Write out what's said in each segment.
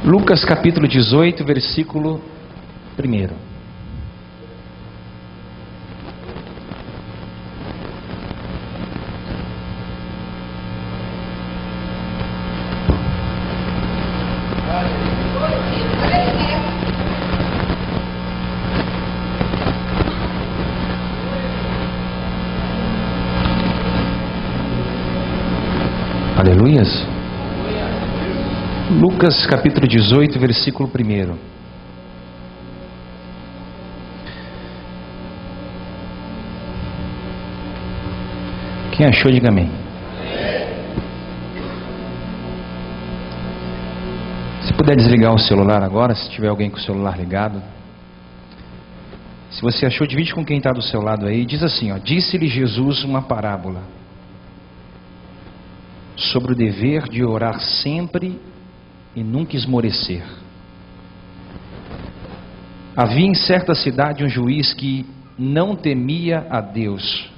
Lucas capítulo 18, versículo 1. Aleluias. Lucas capítulo 18, versículo 1. Quem achou, diga amém. Se puder desligar o celular agora, se tiver alguém com o celular ligado. Se você achou, divide com quem está do seu lado aí. Diz assim, ó: disse-lhe Jesus uma parábola sobre o dever de orar sempre e nunca esmorecer. Havia em certa cidade um juiz que não temia a Deus,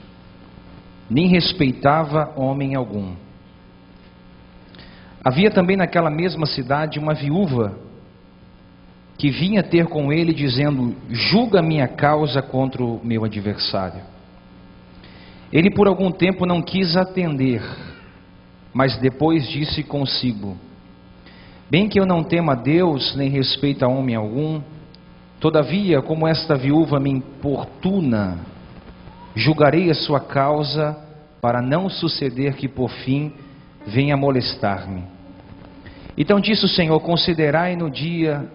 nem respeitava homem algum. Havia também naquela mesma cidade uma viúva que vinha ter com ele dizendo: julga minha causa contra o meu adversário. Ele por algum tempo não quis atender, mas depois disse consigo: bem que eu não temo a Deus, nem respeito a homem algum, todavia, como esta viúva me importuna, julgarei a sua causa, para não suceder que por fim venha molestar-me. Então disse o Senhor: considerai no dia,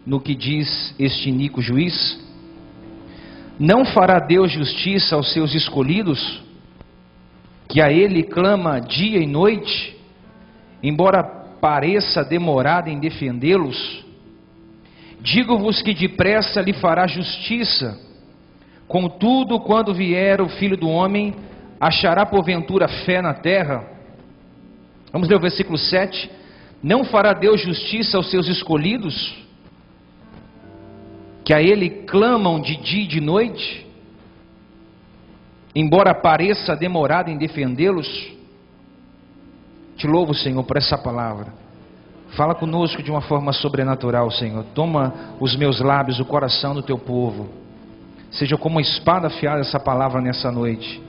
no que diz este iníquo juiz? Não fará Deus justiça aos seus escolhidos, que a ele clama dia e noite, embora pareça demorado em defendê-los? Digo-vos que depressa lhe fará justiça. Contudo, quando vier o Filho do Homem, achará porventura fé na terra? Vamos ler o versículo 7. Não fará Deus justiça aos seus escolhidos, que a ele clamam de dia e de noite, embora pareça demorado em defendê-los? Te louvo, Senhor, por essa palavra. Fala conosco de uma forma sobrenatural, Senhor. Toma os meus lábios, o coração do teu povo. Seja como uma espada afiada essa palavra nessa noite,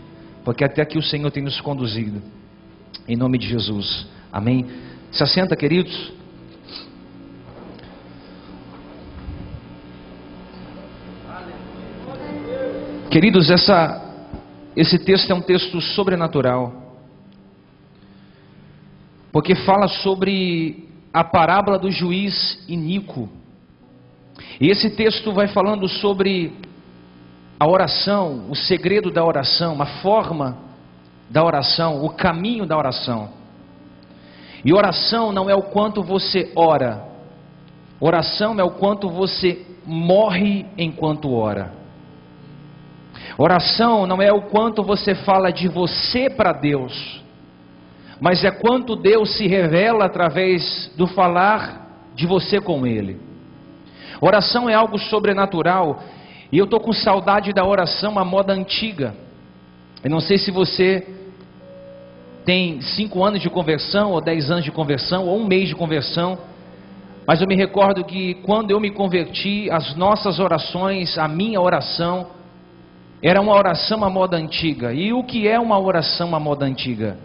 porque até aqui o Senhor tem nos conduzido. Em nome de Jesus. Amém. Se assenta, queridos. Queridos, esse texto é um texto sobrenatural, porque fala sobre a parábola do juiz iníquo. E esse texto vai falando sobre a oração, o segredo da oração, a forma da oração, o caminho da oração. E oração não é o quanto você ora, oração é o quanto você morre enquanto ora. Oração não é o quanto você fala de você para Deus, mas é quanto Deus se revela através do falar de você com Ele. Oração é algo sobrenatural, e eu estou com saudade da oração à moda antiga. Eu não sei se você tem 5 anos de conversão, ou 10 anos de conversão, ou 1 mês de conversão, mas eu me recordo que quando eu me converti, as nossas orações, a minha oração, era uma oração à moda antiga. E o que é uma oração à moda antiga?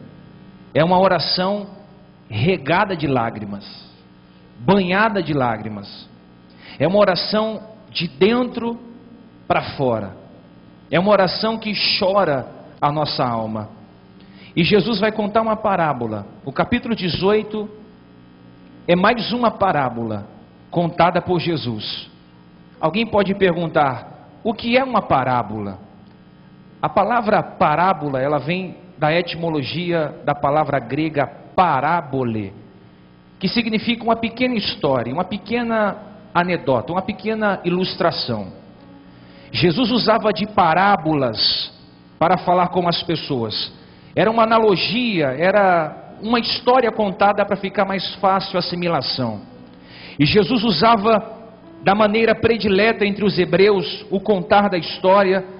É uma oração regada de lágrimas, banhada de lágrimas. É uma oração de dentro para fora. É uma oração que chora a nossa alma. E Jesus vai contar uma parábola. O capítulo 18 é mais uma parábola contada por Jesus. Alguém pode perguntar: o que é uma parábola? A palavra parábola, ela vem da etimologia da palavra grega parábole, que significa uma pequena história, uma pequena anedota, uma pequena ilustração. Jesus usava de parábolas para falar com as pessoas. Era uma analogia, era uma história contada para ficar mais fácil a assimilação. E Jesus usava da maneira predileta entre os hebreus o contar da história.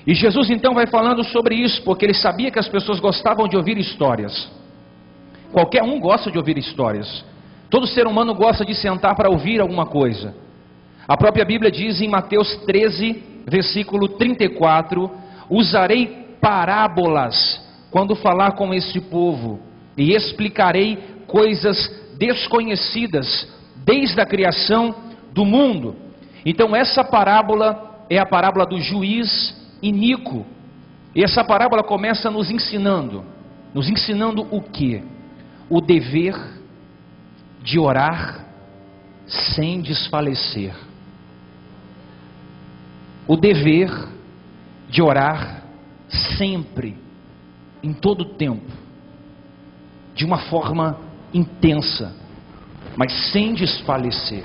E Jesus então vai falando sobre isso, porque ele sabia que as pessoas gostavam de ouvir histórias. Qualquer um gosta de ouvir histórias. Todo ser humano gosta de sentar para ouvir alguma coisa. A própria Bíblia diz em Mateus 13, versículo 34, usarei parábolas quando falar com este povo, e explicarei coisas desconhecidas desde a criação do mundo. Então essa parábola é a parábola do juiz iníquo. E essa parábola começa nos ensinando o quê? O dever de orar sem desfalecer. O dever de orar sempre, em todo o tempo, de uma forma intensa, mas sem desfalecer.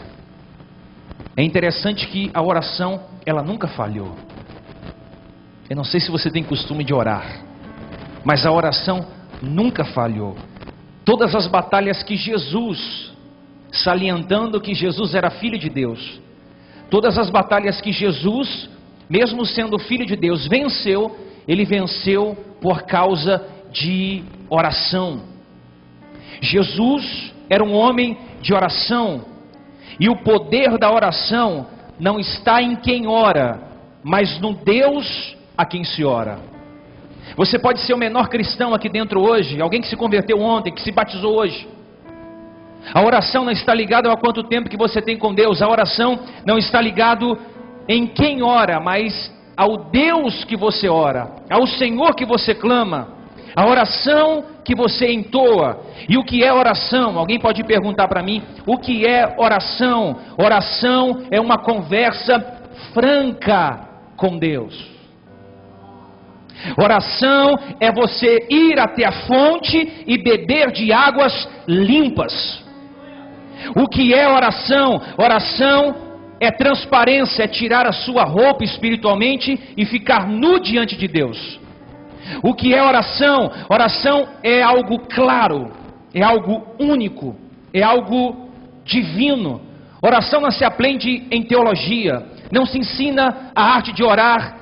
É interessante que a oração, ela nunca falhou. Eu não sei se você tem costume de orar, mas a oração nunca falhou. Todas as batalhas que Jesus, salientando que Jesus era filho de Deus, todas as batalhas que Jesus, mesmo sendo filho de Deus, venceu, ele venceu por causa de oração. Jesus era um homem de oração, e o poder da oração não está em quem ora, mas no Deus a quem se ora. Você pode ser o menor cristão aqui dentro hoje, alguém que se converteu ontem, que se batizou hoje. A oração não está ligada a quanto tempo que você tem com Deus. A oração não está ligado em quem ora, mas ao Deus que você ora, ao Senhor que você clama, a oração que você entoa. E o que é oração? Alguém pode perguntar para mim, o que é oração? Oração é uma conversa franca com Deus. Oração é você ir até a fonte e beber de águas limpas. O que é oração? Oração é transparência, é tirar a sua roupa espiritualmente e ficar nu diante de Deus. O que é oração? Oração é algo claro, é algo único, é algo divino. Oração não se aprende em teologia, não se ensina a arte de orar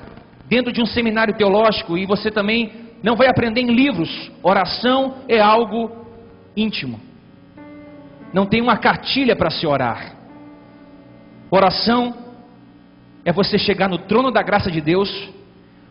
dentro de um seminário teológico, e você também não vai aprender em livros. Oração é algo íntimo. Não tem uma cartilha para se orar. Oração é você chegar no trono da graça de Deus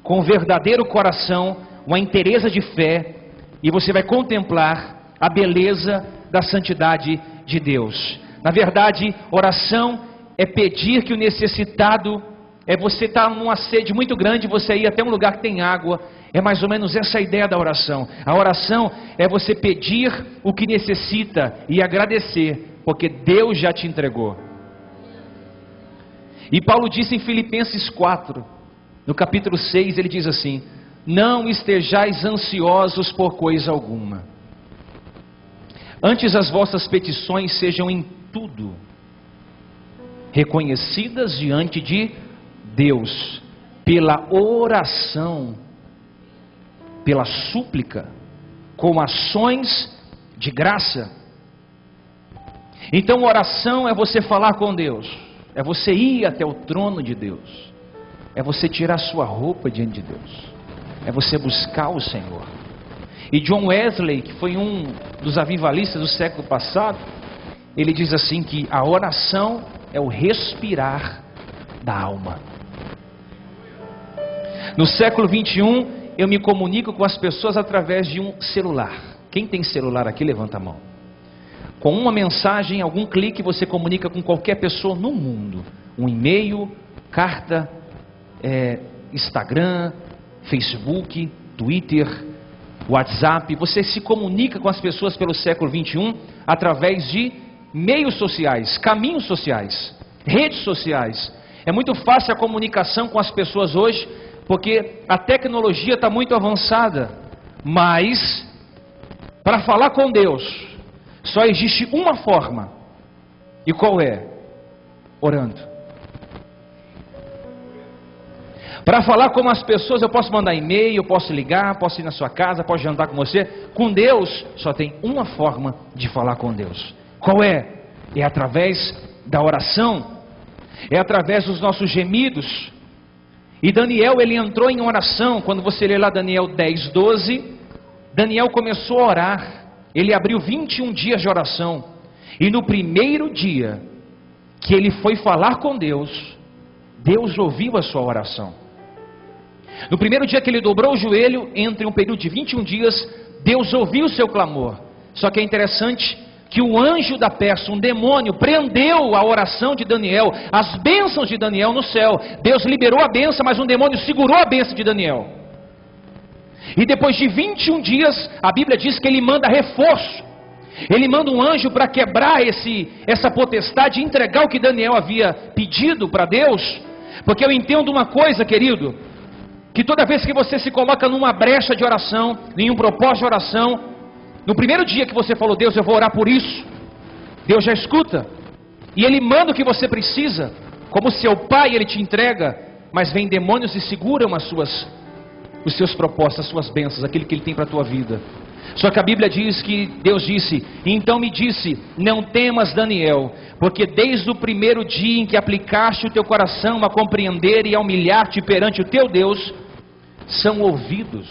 com o verdadeiro coração, uma inteireza de fé, e você vai contemplar a beleza da santidade de Deus. Na verdade, oração é pedir que o necessitado, é você estar numa sede muito grande, você ir até um lugar que tem água. É mais ou menos essa a ideia da oração. A oração é você pedir o que necessita e agradecer, porque Deus já te entregou. E Paulo disse em Filipenses 4, no capítulo 6, ele diz assim: não estejais ansiosos por coisa alguma, antes as vossas petições sejam em tudo reconhecidas diante de Deus, pela oração, pela súplica, com ações de graça. Então oração é você falar com Deus, é você ir até o trono de Deus, é você tirar sua roupa diante de Deus, é você buscar o Senhor. E John Wesley, que foi um dos avivalistas do século passado, ele diz assim que a oração é o respirar da alma. No século 21, eu me comunico com as pessoas através de um celular. Quem tem celular aqui, levanta a mão. Com uma mensagem, algum clique, você comunica com qualquer pessoa no mundo. Um e-mail, carta, Instagram, Facebook, Twitter, WhatsApp. Você se comunica com as pessoas pelo século 21 através de meios sociais, caminhos sociais, redes sociais. É muito fácil a comunicação com as pessoas hoje, porque a tecnologia está muito avançada. Mas, para falar com Deus, só existe uma forma. E qual é? Orando. Para falar com as pessoas, eu posso mandar e-mail, eu posso ligar, posso ir na sua casa, posso jantar com você. Com Deus, só tem uma forma de falar com Deus. Qual é? É através da oração. É através dos nossos gemidos. E Daniel, ele entrou em oração. Quando você lê lá Daniel 10, 12, Daniel começou a orar. Ele abriu 21 dias de oração. E no primeiro dia que ele foi falar com Deus, Deus ouviu a sua oração. No primeiro dia que ele dobrou o joelho, entre um período de 21 dias, Deus ouviu o seu clamor. Só que é interessante que o anjo da Pérsia, um demônio, prendeu a oração de Daniel, as bênçãos de Daniel no céu. Deus liberou a bênção, mas um demônio segurou a bênção de Daniel. E depois de 21 dias, a Bíblia diz que ele manda reforço. Ele manda um anjo para quebrar essa potestade e entregar o que Daniel havia pedido para Deus. Porque eu entendo uma coisa, querido, que toda vez que você se coloca numa brecha de oração, em um propósito de oração, no primeiro dia que você falou, Deus, eu vou orar por isso, Deus já escuta, e Ele manda o que você precisa, como seu pai, Ele te entrega, mas vem demônios e seguram os seus propósitos, as suas bênçãos, aquilo que Ele tem para a tua vida. Só que a Bíblia diz que Deus disse, então me disse, não temas, Daniel, porque desde o primeiro dia em que aplicaste o teu coração a compreender e a humilhar-te perante o teu Deus, são ouvidos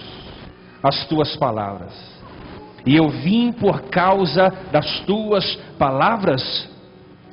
as tuas palavras, e eu vim por causa das tuas palavras.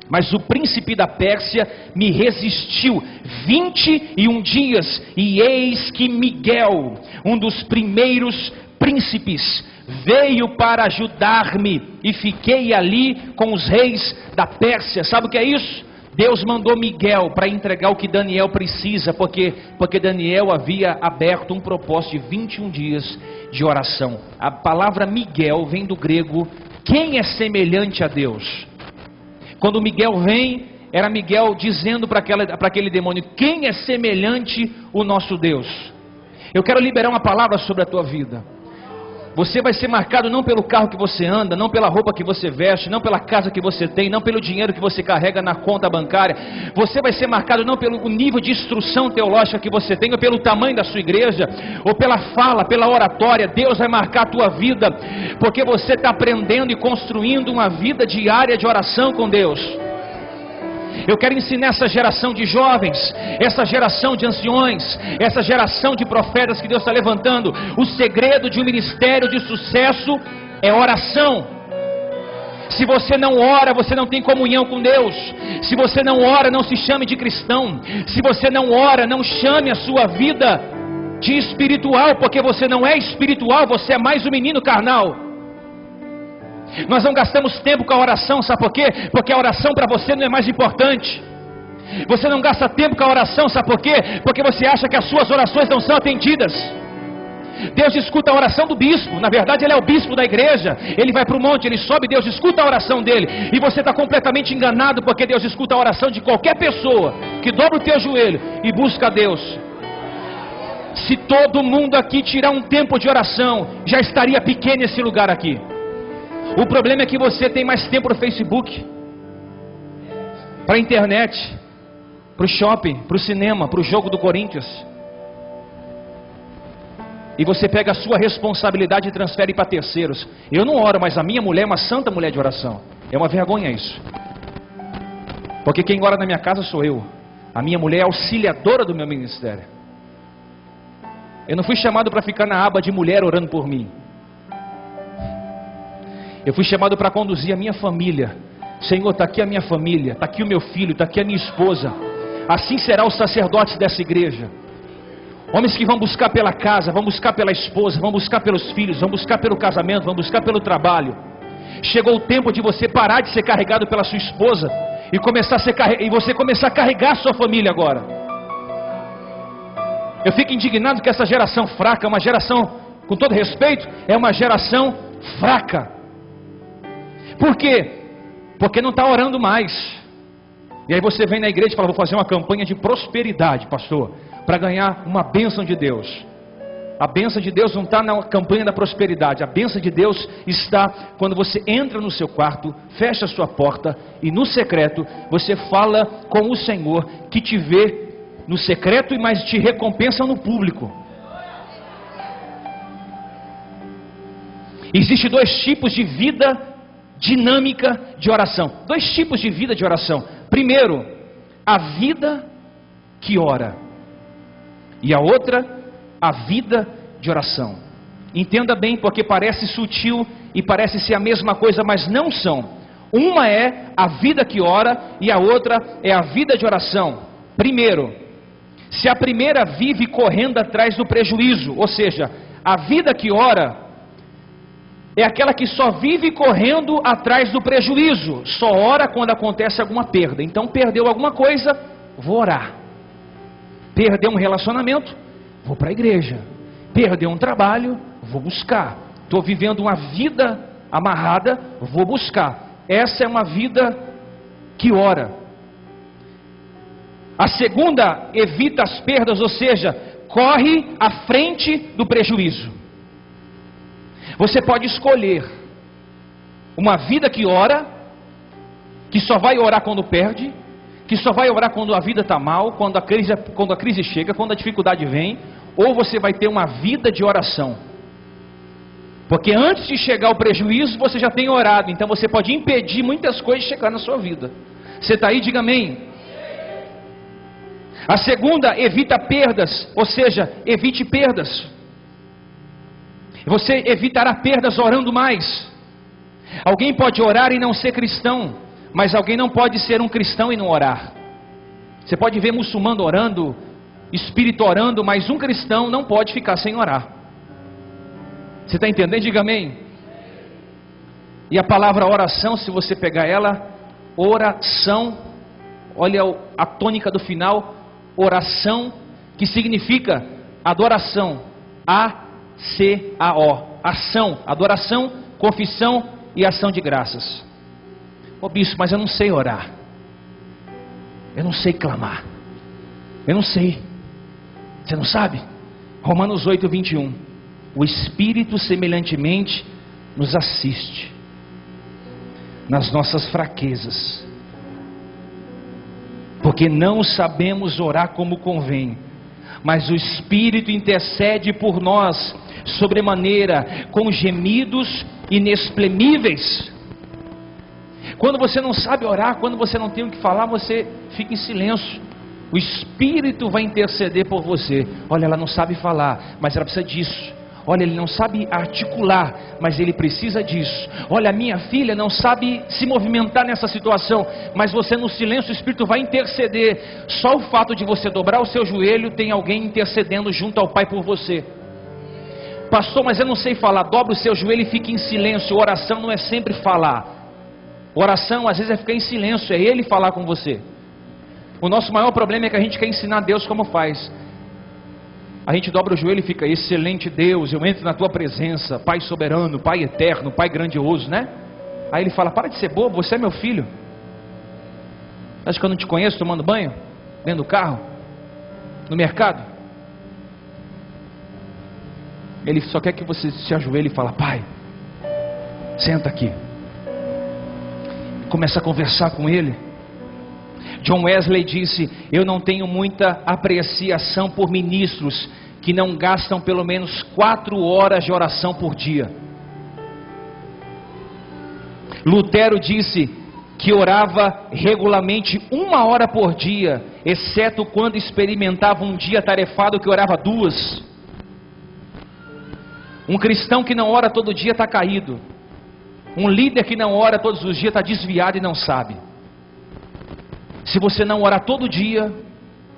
Mas o príncipe da Pérsia me resistiu 21 dias, e eis que Miguel, um dos primeiros príncipes, veio para ajudar-me, e fiquei ali com os reis da Pérsia. Sabe o que é isso? Deus mandou Miguel para entregar o que Daniel precisa, porque Daniel havia aberto um propósito de 21 dias de oração. A palavra Miguel vem do grego, quem é semelhante a Deus? Quando Miguel vem, era Miguel dizendo para aquele demônio, quem é semelhante o nosso Deus? Eu quero liberar uma palavra sobre a tua vida. Você vai ser marcado não pelo carro que você anda, não pela roupa que você veste, não pela casa que você tem, não pelo dinheiro que você carrega na conta bancária. Você vai ser marcado não pelo nível de instrução teológica que você tem, ou pelo tamanho da sua igreja, ou pela fala, pela oratória. Deus vai marcar a tua vida, porque você está aprendendo e construindo uma vida diária de oração com Deus. Eu quero ensinar essa geração de jovens, essa geração de anciões, essa geração de profetas que Deus está levantando. O segredo de um ministério de sucesso é oração. Se você não ora, você não tem comunhão com Deus. Se você não ora, não se chame de cristão. Se você não ora, não chame a sua vida de espiritual, porque você não é espiritual, você é mais um menino carnal. Nós não gastamos tempo com a oração, sabe por quê? Porque a oração para você não é mais importante. Você não gasta tempo com a oração, sabe por quê? Porque você acha que as suas orações não são atendidas. Deus escuta a oração do bispo, na verdade ele é o bispo da igreja. Ele vai para o monte, ele sobe, Deus escuta a oração dele. E você está completamente enganado, porque Deus escuta a oração de qualquer pessoa que dobra o teu joelho e busca a Deus. Se todo mundo aqui tirar um tempo de oração, já estaria pequeno esse lugar aqui. O problema é que você tem mais tempo no Facebook, para a internet, para o shopping, para o cinema, para o jogo do Corinthians. E você pega a sua responsabilidade e transfere para terceiros. Eu não oro, mas a minha mulher é uma santa mulher de oração. É uma vergonha isso. Porque quem ora na minha casa sou eu. A minha mulher é auxiliadora do meu ministério. Eu não fui chamado para ficar na aba de mulher orando por mim. Eu fui chamado para conduzir a minha família. Senhor, está aqui a minha família, está aqui o meu filho, está aqui a minha esposa. Assim será os sacerdotes dessa igreja. Homens que vão buscar pela casa, vão buscar pela esposa, vão buscar pelos filhos, vão buscar pelo casamento, vão buscar pelo trabalho. Chegou o tempo de você parar de ser carregado pela sua esposa e você começar a carregar a sua família agora. Eu fico indignado que essa geração fraca, uma geração, com todo respeito, é uma geração fraca. Por quê? Porque não está orando mais. E aí você vem na igreja e fala, vou fazer uma campanha de prosperidade, pastor, para ganhar uma bênção de Deus. A bênção de Deus não está na campanha da prosperidade. A bênção de Deus está quando você entra no seu quarto, fecha a sua porta e no secreto você fala com o Senhor, que te vê no secreto e mais te recompensa no público. Existem dois tipos de vida dinâmica de oração. Dois tipos de vida de oração. Primeiro, a vida que ora. E a outra, a vida de oração. Entenda bem, porque parece sutil e parece ser a mesma coisa, mas não são. Uma é a vida que ora e a outra é a vida de oração. Primeiro, se a primeira vive correndo atrás do prejuízo, ou seja, a vida que ora é aquela que só vive correndo atrás do prejuízo, só ora quando acontece alguma perda. Então perdeu alguma coisa, vou orar. Perdeu um relacionamento, vou para a igreja. Perdeu um trabalho, vou buscar. Estou vivendo uma vida amarrada, vou buscar. Essa é uma vida que ora. A segunda evita as perdas, ou seja, corre à frente do prejuízo. Você pode escolher uma vida que ora, que só vai orar quando perde, que só vai orar quando a vida está mal, quando a crise chega, quando a dificuldade vem, ou você vai ter uma vida de oração. Porque antes de chegar o prejuízo, você já tem orado. Então você pode impedir muitas coisas de chegar na sua vida. Você está aí? Diga amém. A segunda, evita perdas. Ou seja, evite perdas. Você evitará perdas orando mais. Alguém pode orar e não ser cristão, mas alguém não pode ser um cristão e não orar. Você pode ver muçulmano orando, espírito orando, mas um cristão não pode ficar sem orar. Você está entendendo? Diga amém. E a palavra oração, se você pegar ela, oração, olha a tônica do final, oração, que significa adoração, A-C-A-O, ação, adoração, confissão e ação de graças. Ô bispo, mas eu não sei orar, eu não sei clamar, eu não sei. Você não sabe? Romanos 8, 21. O Espírito semelhantemente nos assiste nas nossas fraquezas, porque não sabemos orar como convém, mas o Espírito intercede por nós sobremaneira com gemidos inexprimíveis. Quando você não sabe orar, quando você não tem o que falar, você fica em silêncio. O Espírito vai interceder por você. Olha, ela não sabe falar, mas ela precisa disso. Olha, ele não sabe articular, mas ele precisa disso. Olha, a minha filha não sabe se movimentar nessa situação, mas você no silêncio, o Espírito vai interceder. Só o fato de você dobrar o seu joelho, tem alguém intercedendo junto ao Pai por você. Pastor, mas eu não sei falar. Dobra o seu joelho e fique em silêncio. Oração não é sempre falar. Oração às vezes é ficar em silêncio, é Ele falar com você. O nosso maior problema é que a gente quer ensinar Deus como faz. A gente dobra o joelho e fica: excelente Deus, eu entro na tua presença, Pai soberano, Pai eterno, Pai grandioso, né? Aí ele fala: para de ser bobo, você é meu filho. Acho que eu não te conheço tomando banho? Dentro do carro? No mercado? Ele só quer que você se ajoelhe e fala: Pai, senta aqui. Começa a conversar com ele. John Wesley disse: eu não tenho muita apreciação por ministros que não gastam pelo menos 4 horas de oração por dia. Lutero disse que orava regularmente 1 hora por dia, exceto quando experimentava um dia tarefado que orava 2. Um cristão que não ora todo dia está caído. Um líder que não ora todos os dias está desviado e não sabe. Se você não orar todo dia,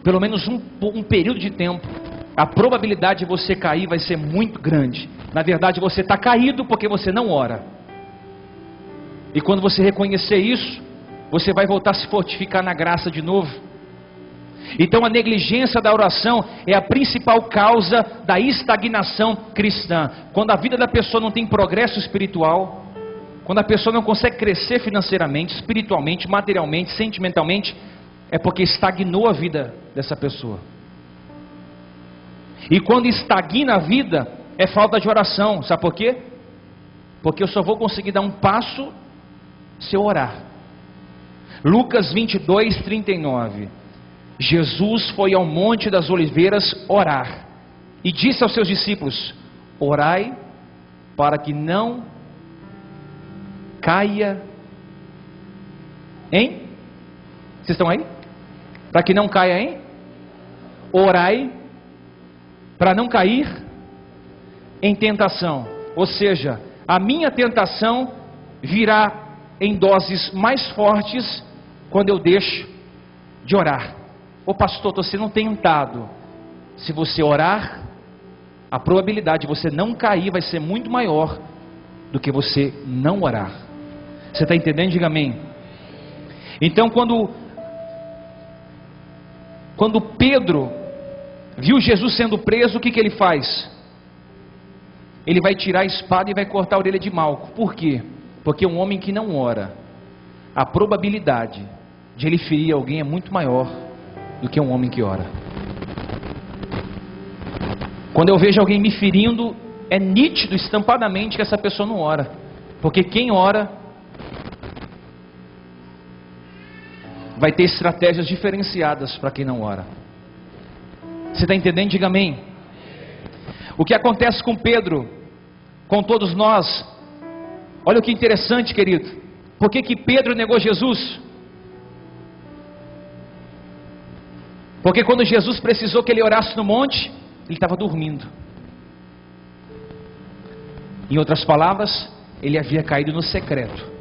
pelo menos um período de tempo, a probabilidade de você cair vai ser muito grande. Na verdade, você está caído porque você não ora. E quando você reconhecer isso, você vai voltar a se fortificar na graça de novo. Então a negligência da oração é a principal causa da estagnação cristã. Quando a vida da pessoa não tem progresso espiritual, quando a pessoa não consegue crescer financeiramente, espiritualmente, materialmente, sentimentalmente, é porque estagnou a vida dessa pessoa. E quando estagna a vida, é falta de oração. Sabe por quê? Porque eu só vou conseguir dar um passo se eu orar. Lucas 22, 39. Jesus foi ao Monte das Oliveiras orar e disse aos seus discípulos: orai para que não caia em... Vocês estão aí? Para que não caia em... Orai para não cair em tentação. Ou seja, a minha tentação virá em doses mais fortes quando eu deixo de orar. Ô pastor, estou sendo tentado. Se você orar, a probabilidade de você não cair vai ser muito maior do que você não orar. Você está entendendo? Diga amém. Então quando Pedro viu Jesus sendo preso, o que ele faz? Ele vai tirar a espada e vai cortar a orelha de Malco. Por quê? Porque um homem que não ora, a probabilidade de ele ferir alguém é muito maior do que um homem que ora. Quando eu vejo alguém me ferindo, é nítido, estampadamente, que essa pessoa não ora. Porque quem ora vai ter estratégias diferenciadas para quem não ora. Você está entendendo? Diga amém. O que acontece com Pedro, com todos nós? Olha o que interessante, querido. Por que Pedro negou Jesus? Porque quando Jesus precisou que ele orasse no monte, ele estava dormindo. Em outras palavras, ele havia caído no secreto.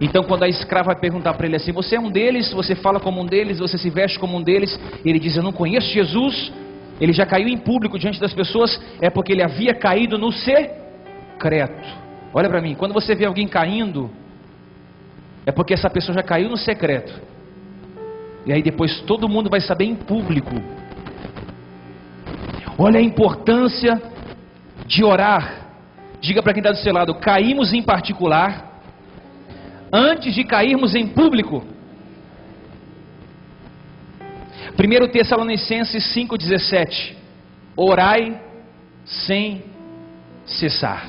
Então quando a escrava vai perguntar para ele assim: você é um deles, você fala como um deles, você se veste como um deles, ele diz: eu não conheço Jesus. Ele já caiu em público diante das pessoas, é porque ele havia caído no secreto. Olha para mim, quando você vê alguém caindo, é porque essa pessoa já caiu no secreto. E aí depois todo mundo vai saber em público. Olha a importância de orar. Diga para quem está do seu lado: caímos em particular antes de cairmos em público. 1 Tessalonicenses 5,17: orai sem cessar.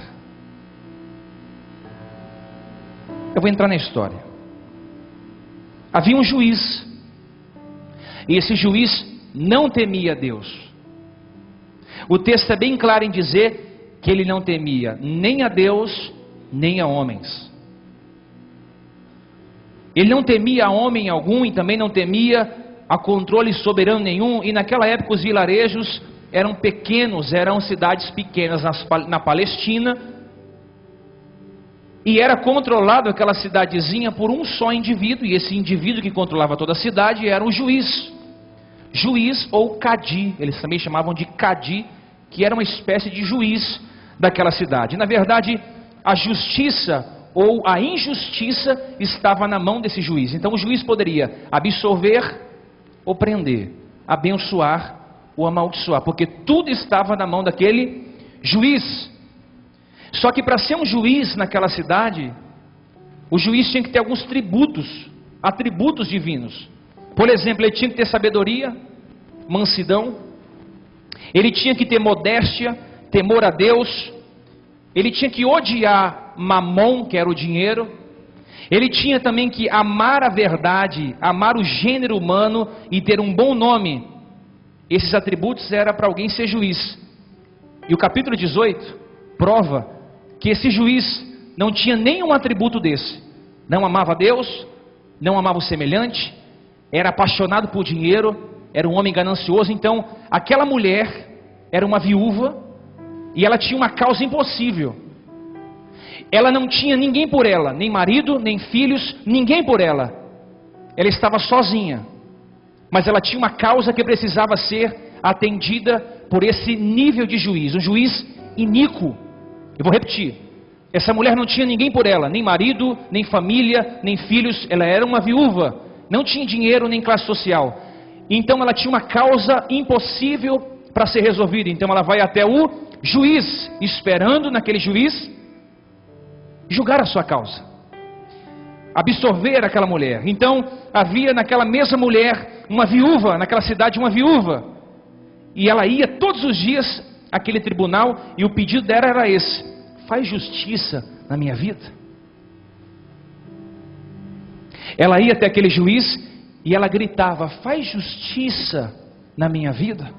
Eu vou entrar na história. Havia um juiz, e esse juiz não temia Deus. O texto é bem claro em dizer que ele não temia nem a Deus, nem a homens. Ele não temia a homem algum e também não temia a controle soberano nenhum. E naquela época os vilarejos eram pequenos, eram cidades pequenas na Palestina, e era controlado aquela cidadezinha por um só indivíduo, e esse indivíduo que controlava toda a cidade era o juiz. Juiz ou cadi, eles também chamavam de cadi, que era uma espécie de juiz daquela cidade. Na verdade, a justiça ou a injustiça estava na mão desse juiz. Então o juiz poderia absolver ou prender, abençoar ou amaldiçoar, porque tudo estava na mão daquele juiz. Só que para ser um juiz naquela cidade, o juiz tinha que ter alguns atributos divinos. Por exemplo, ele tinha que ter sabedoria, mansidão, ele tinha que ter modéstia, temor a Deus, ele tinha que odiar mamon, que era o dinheiro, ele tinha também que amar a verdade, amar o gênero humano e ter um bom nome. Esses atributos eram para alguém ser juiz. E o capítulo 18 prova que esse juiz não tinha nenhum atributo desse. Não amava a Deus, não amava o semelhante, era apaixonado por dinheiro, era um homem ganancioso. Então aquela mulher era uma viúva e ela tinha uma causa impossível. Ela não tinha ninguém por ela, nem marido, nem filhos, ninguém por ela. Ela estava sozinha, mas ela tinha uma causa que precisava ser atendida por esse nível de juiz, um juiz iníquo. Eu vou repetir: essa mulher não tinha ninguém por ela, nem marido, nem família, nem filhos. Ela era uma viúva, não tinha dinheiro nem classe social. Então ela tinha uma causa impossível para ser resolvida. Então ela vai até o juiz, esperando naquele juiz julgar a sua causa, absorver aquela mulher. Então havia naquela mesma mulher uma viúva, naquela cidade uma viúva, e ela ia todos os dias àquele tribunal, e o pedido dela era esse: faz justiça na minha vida. Ela ia até aquele juiz e ela gritava: faz justiça na minha vida.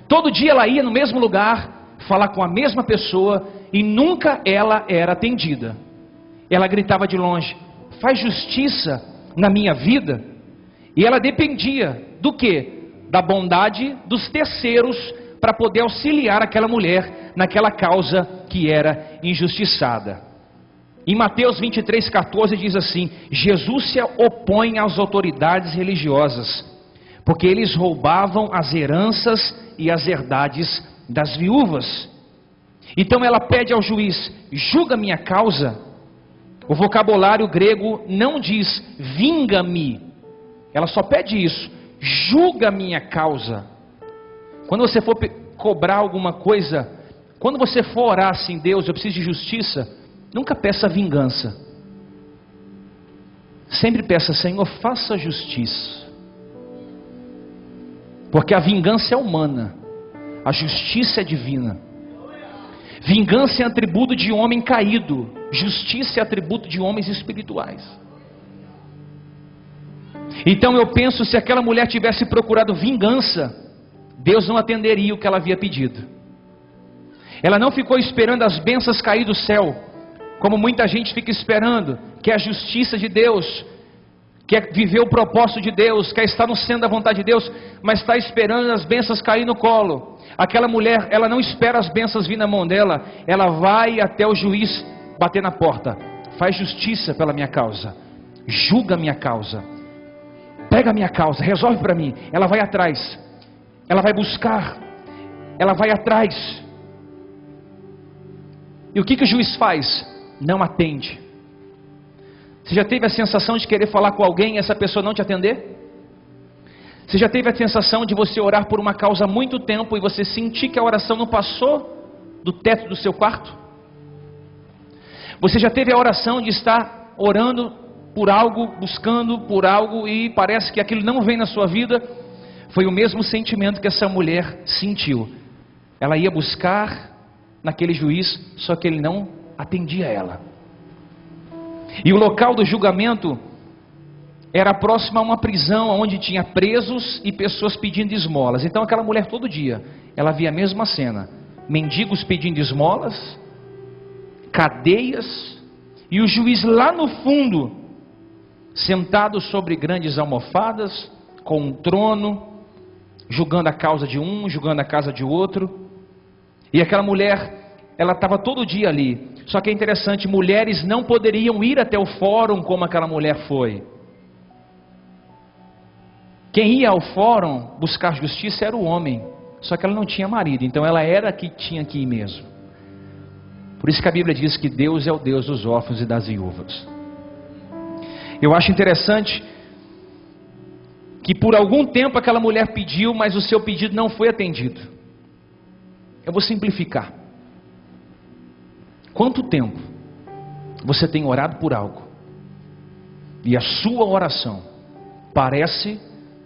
Todo dia ela ia no mesmo lugar, falar com a mesma pessoa, e nunca ela era atendida. Ela gritava de longe: faz justiça na minha vida. E ela dependia do quê? Da bondade dos terceiros para poder auxiliar aquela mulher naquela causa que era injustiçada. Em Mateus 23,14 diz assim: Jesus se opõe às autoridades religiosas, porque eles roubavam as heranças e as herdades das viúvas. Então ela pede ao juiz: julga minha causa. O vocabulário grego não diz vinga-me, ela só pede isso: julga minha causa. Quando você for cobrar alguma coisa, quando você for orar assim: Deus, eu preciso de justiça, nunca peça vingança. Sempre peça: Senhor, faça justiça. Porque a vingança é humana, a justiça é divina. Vingança é atributo de homem caído, justiça é atributo de homens espirituais. Então eu penso, se aquela mulher tivesse procurado vingança, Deus não atenderia o que ela havia pedido. Ela não ficou esperando as bênçãos cair do céu, como muita gente fica esperando, que é a justiça de Deus, quer viver o propósito de Deus, quer estar no centro da vontade de Deus, mas está esperando as bênçãos cair no colo. Aquela mulher, ela não espera as bênçãos vir na mão dela, ela vai até o juiz bater na porta: faz justiça pela minha causa, julga a minha causa, pega a minha causa, resolve para mim. Ela vai atrás, ela vai buscar, ela vai atrás. E o que o juiz faz? Não atende. Você já teve a sensação de querer falar com alguém e essa pessoa não te atender? Você já teve a sensação de você orar por uma causa há muito tempo e você sentir que a oração não passou do teto do seu quarto? Você já teve a oração de estar orando por algo, buscando por algo, e parece que aquilo não vem na sua vida? Foi o mesmo sentimento que essa mulher sentiu. Ela ia buscar naquele juiz, só que ele não atendia ela. E o local do julgamento era próximo a uma prisão, onde tinha presos e pessoas pedindo esmolas. Então aquela mulher todo dia, ela via a mesma cena: mendigos pedindo esmolas, cadeias, e o juiz lá no fundo, sentado sobre grandes almofadas, com um trono, julgando a causa de um, julgando a causa de outro. E aquela mulher, ela estava todo dia ali. Só que é interessante, mulheres não poderiam ir até o fórum como aquela mulher foi. Quem ia ao fórum buscar justiça era o homem, só que ela não tinha marido, então ela era que tinha que ir mesmo. Por isso que a Bíblia diz que Deus é o Deus dos órfãos e das viúvas. Eu acho interessante que por algum tempo aquela mulher pediu, mas o seu pedido não foi atendido. Eu vou simplificar. Quanto tempo você tem orado por algo e a sua oração parece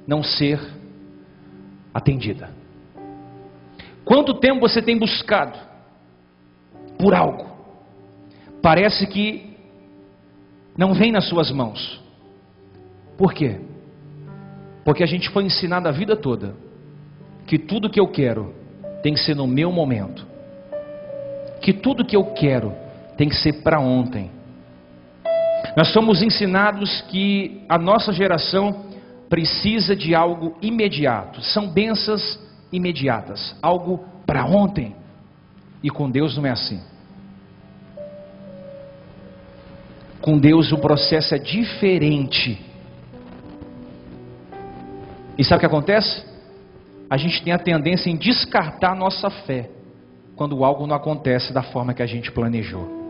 não ser atendida? Quanto tempo você tem buscado por algo, parece que não vem nas suas mãos? Por quê? Porque a gente foi ensinado a vida toda que tudo que eu quero tem que ser no meu momento, que tudo que eu quero tem que ser para ontem. Nós somos ensinados que a nossa geração precisa de algo imediato, são bênçãos imediatas, algo para ontem. E com Deus não é assim. Com Deus o processo é diferente. E sabe o que acontece? A gente tem a tendência em descartar a nossa fé quando algo não acontece da forma que a gente planejou.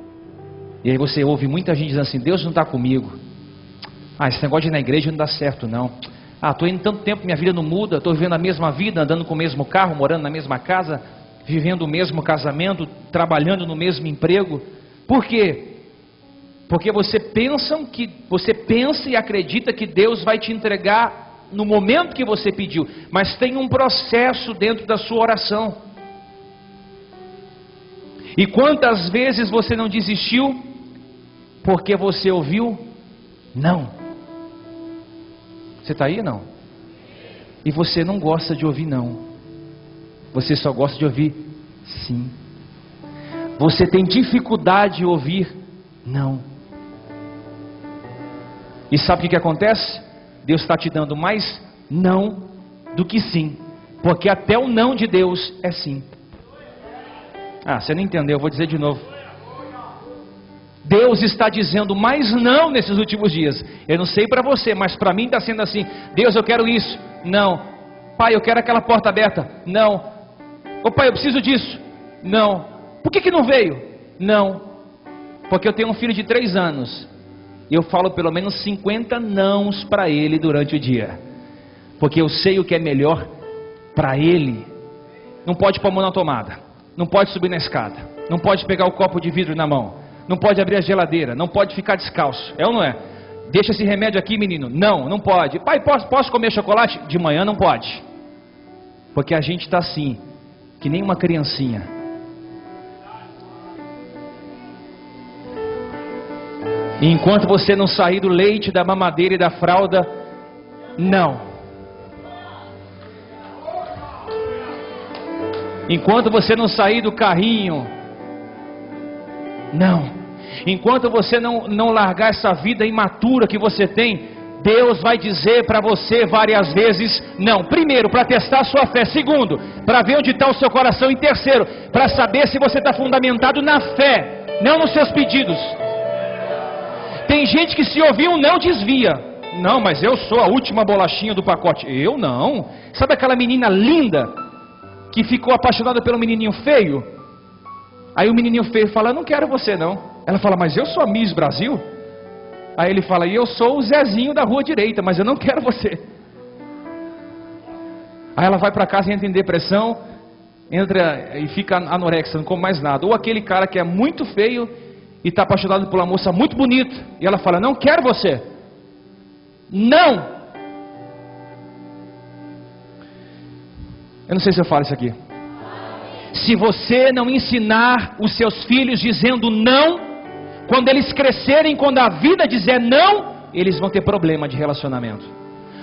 E aí você ouve muita gente dizendo assim: Deus não está comigo. Esse negócio de ir na igreja não dá certo não. Estou indo tanto tempo, minha vida não muda, estou vivendo a mesma vida, andando com o mesmo carro, morando na mesma casa, vivendo o mesmo casamento, trabalhando no mesmo emprego. Por quê? Porque você pensa e acredita que Deus vai te entregar no momento que você pediu, mas tem um processo dentro da sua oração. E quantas vezes você não desistiu porque você ouviu não? Você está aí, não? E você não gosta de ouvir não, você só gosta de ouvir sim. Você tem dificuldade de ouvir não. E sabe o que acontece? Deus está te dando mais não do que sim, porque até o não de Deus é sim. Você não entendeu, eu vou dizer de novo. Deus está dizendo mais não nesses últimos dias. Eu não sei para você, mas para mim está sendo assim. Deus, eu quero isso. Não. Pai, eu quero aquela porta aberta. Não. Ô pai, eu preciso disso. Não. Por que não veio? Não. Porque eu tenho um filho de 3 anos. E eu falo pelo menos 50 nãos para ele durante o dia. Porque eu sei o que é melhor para ele. Não pode pôr a mão na tomada. Não pode subir na escada. Não pode pegar o copo de vidro na mão. Não pode abrir a geladeira, não pode ficar descalço, é ou não é? Deixa esse remédio aqui, menino. Não, não pode. Pai, posso comer chocolate? De manhã não pode. Porque a gente está assim, que nem uma criancinha. E enquanto você não sair do leite, da mamadeira e da fralda, não. Enquanto você não sair do carrinho, não. Enquanto você não largar essa vida imatura que você tem, Deus vai dizer para você várias vezes não. Primeiro, para testar a sua fé. Segundo, para ver onde está o seu coração. E terceiro, para saber se você está fundamentado na fé, não nos seus pedidos. Tem gente que se ouvir um não desvia. Não, mas eu sou a última bolachinha do pacote. Eu não. Sabe aquela menina linda que ficou apaixonada pelo menininho feio? Aí o menininho feio fala, não quero você não. Ela fala, mas eu sou a Miss Brasil. Aí ele fala, e eu sou o Zezinho da rua direita, mas eu não quero você. Aí ela vai para casa e entra em depressão, entra e fica anorexa, não come mais nada. Ou aquele cara que é muito feio e está apaixonado por uma moça muito bonita, e ela fala, não quero você. Não. Eu não sei se eu falo isso aqui. Se você não ensinar os seus filhos dizendo não, quando eles crescerem, quando a vida dizer não, eles vão ter problema de relacionamento.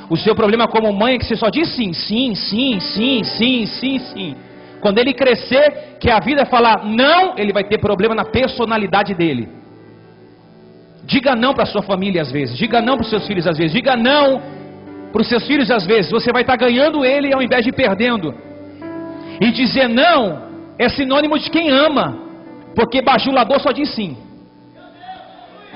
O seu problema como mãe é que você só diz sim, sim, sim, sim, sim, sim, sim. Quando ele crescer, que a vida falar não, ele vai ter problema na personalidade dele. Diga não para a sua família às vezes, diga não para os seus filhos às vezes, diga não para os seus filhos às vezes. Você vai estar ganhando ele ao invés de perdendo. E dizer não é sinônimo de quem ama, porque bajulador só diz sim.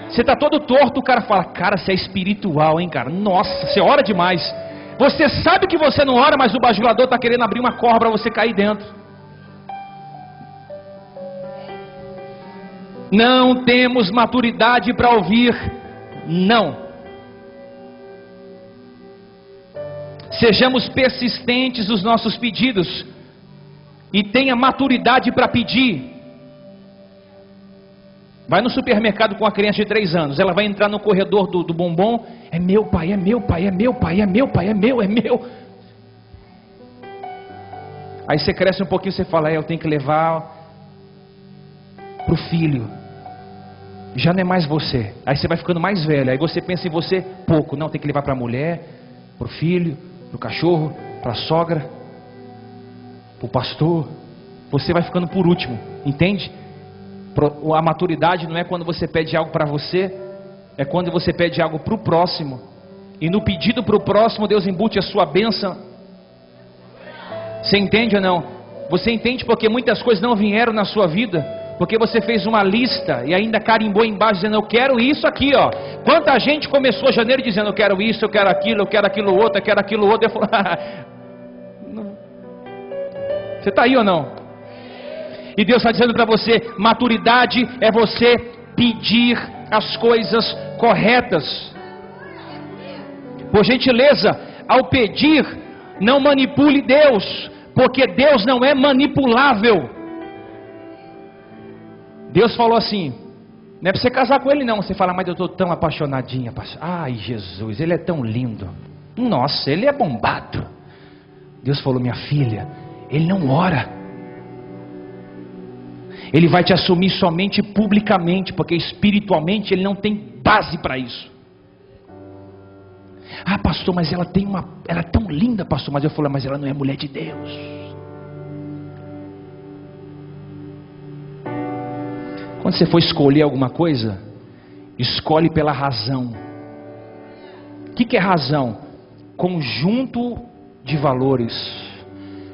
Você está todo torto, o cara fala, cara, você é espiritual, hein, cara? Nossa, você ora demais. Você sabe que você não ora, mas o bajulador está querendo abrir uma corda para você cair dentro. Não temos maturidade para ouvir não. Sejamos persistentes nos nossos pedidos. E tenha maturidade para pedir. Vai no supermercado com a criança de 3 anos. Ela vai entrar no corredor do bombom. É meu pai, é meu pai, é meu pai, é meu pai, é meu, é meu. Aí você cresce um pouquinho, você fala, eu tenho que levar para o filho. Já não é mais você. Aí você vai ficando mais velho. Aí você pensa em você pouco. Não, tem que levar para a mulher, para o filho, para o cachorro, para a sogra, para o pastor. Você vai ficando por último, entende? A maturidade não é quando você pede algo para você, é quando você pede algo para o próximo. E no pedido para o próximo, Deus embute a sua bênção. Você entende ou não? Você entende porque muitas coisas não vieram na sua vida, porque você fez uma lista e ainda carimbou embaixo dizendo, eu quero isso aqui, ó. Quanta gente começou janeiro dizendo, eu quero isso, eu quero aquilo outro, eu quero aquilo outro. Eu falo, você está aí ou não? E Deus está dizendo para você, maturidade é você pedir as coisas corretas. Por gentileza, ao pedir, não manipule Deus, porque Deus não é manipulável. Deus falou assim, não é para você casar com ele não. Você fala, mas eu estou tão apaixonadinha, pastor. Ai Jesus, ele é tão lindo. Nossa, ele é bombado. Deus falou, minha filha, ele não ora. Ele vai te assumir somente publicamente, porque espiritualmente ele não tem base para isso. Ah, pastor, mas ela é tão linda, pastor. Mas eu falo, mas ela não é mulher de Deus. Quando você for escolher alguma coisa, escolhe pela razão. O que é razão? Conjunto de valores.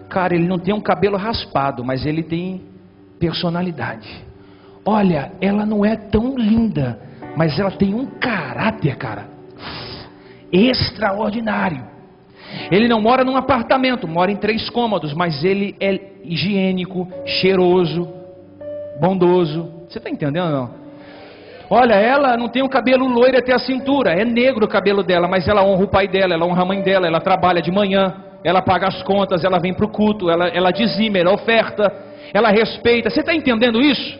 Cara, ele não tem um cabelo raspado, mas ele tem personalidade. olha, ela não é tão linda, mas ela tem um caráter, cara, extraordinário. Ele não mora num apartamento, mora em 3 cômodos, mas ele é higiênico, cheiroso, bondoso. Você está entendendo ou não? Olha, ela não tem o cabelo loiro até a cintura, é negro o cabelo dela, mas ela honra o pai dela, ela honra a mãe dela, ela trabalha de manhã, ela paga as contas, ela vem para o culto, ela dizima, ela oferta, ela respeita. Você está entendendo isso?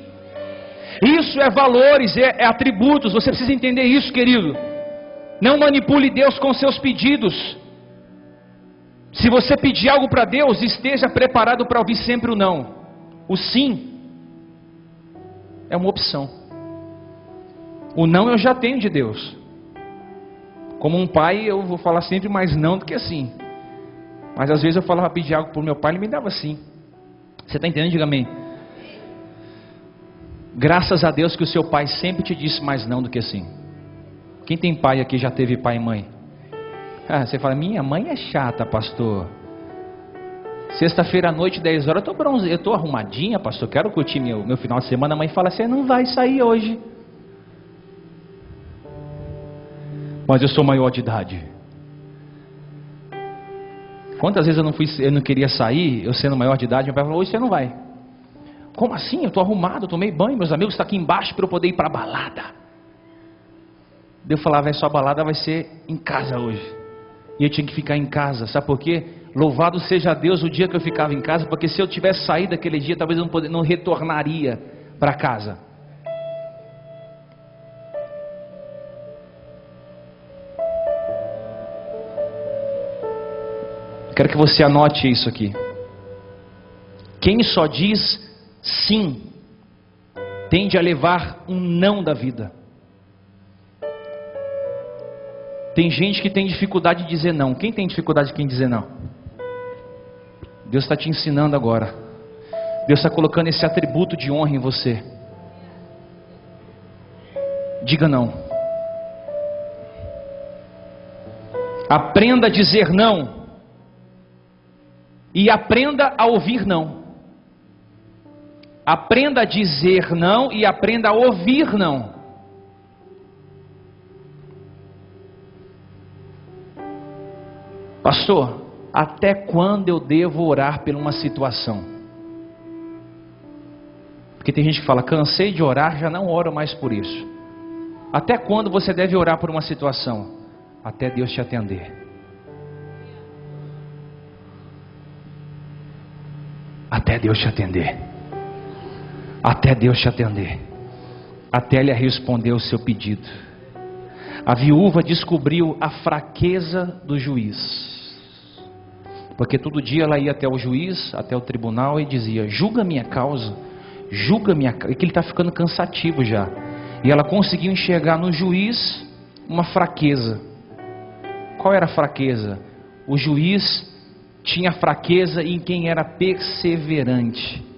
Isso é valores, é atributos. Você precisa entender isso, querido. Não manipule Deus com seus pedidos. Se você pedir algo para Deus, esteja preparado para ouvir sempre o não. O sim é uma opção. O não eu já tenho de Deus. Como um pai, eu vou falar sempre mais não do que sim. Mas às vezes eu falava pedir algo para o meu pai, ele me dava sim. Você está entendendo? Diga amém. Graças a Deus que o seu pai sempre te disse mais não do que sim. Quem tem pai aqui já teve pai e mãe? Você fala, minha mãe é chata, pastor. Sexta-feira à noite, 10 horas, eu estou arrumadinha, pastor, quero curtir meu final de semana. A mãe fala, você não vai sair hoje. Mas eu sou maior de idade. Quantas vezes eu não queria sair, eu sendo maior de idade, meu pai falou, hoje você não vai. Como assim? Eu estou arrumado, eu tomei banho, meus amigos estão aqui embaixo para eu poder ir para a balada. Eu falava, sua balada vai ser em casa hoje. E eu tinha que ficar em casa, sabe por quê? Louvado seja Deus o dia que eu ficava em casa, porque se eu tivesse saído daquele dia, talvez eu não retornaria para casa. Quero que você anote isso aqui. Quem só diz sim, tende a levar um não da vida. Tem gente que tem dificuldade de dizer não. Quem tem dificuldade de dizer não? Deus está te ensinando agora. Deus está colocando esse atributo de honra em você. Diga não. Aprenda a dizer não. E aprenda a ouvir não. Aprenda a dizer não e aprenda a ouvir não. Pastor, até quando eu devo orar por uma situação? Porque tem gente que fala, cansei de orar, já não oro mais por isso. Até quando você deve orar por uma situação? Até Deus te atender. Até Deus te atender. Até Deus te atender. Até Ele responder o seu pedido. A viúva descobriu a fraqueza do juiz. Porque todo dia ela ia até o juiz, até o tribunal e dizia, julga minha causa, julga minha causa. E que ele está ficando cansativo já. E ela conseguiu enxergar no juiz uma fraqueza. Qual era a fraqueza? O juiz tinha fraqueza em quem era perseverante.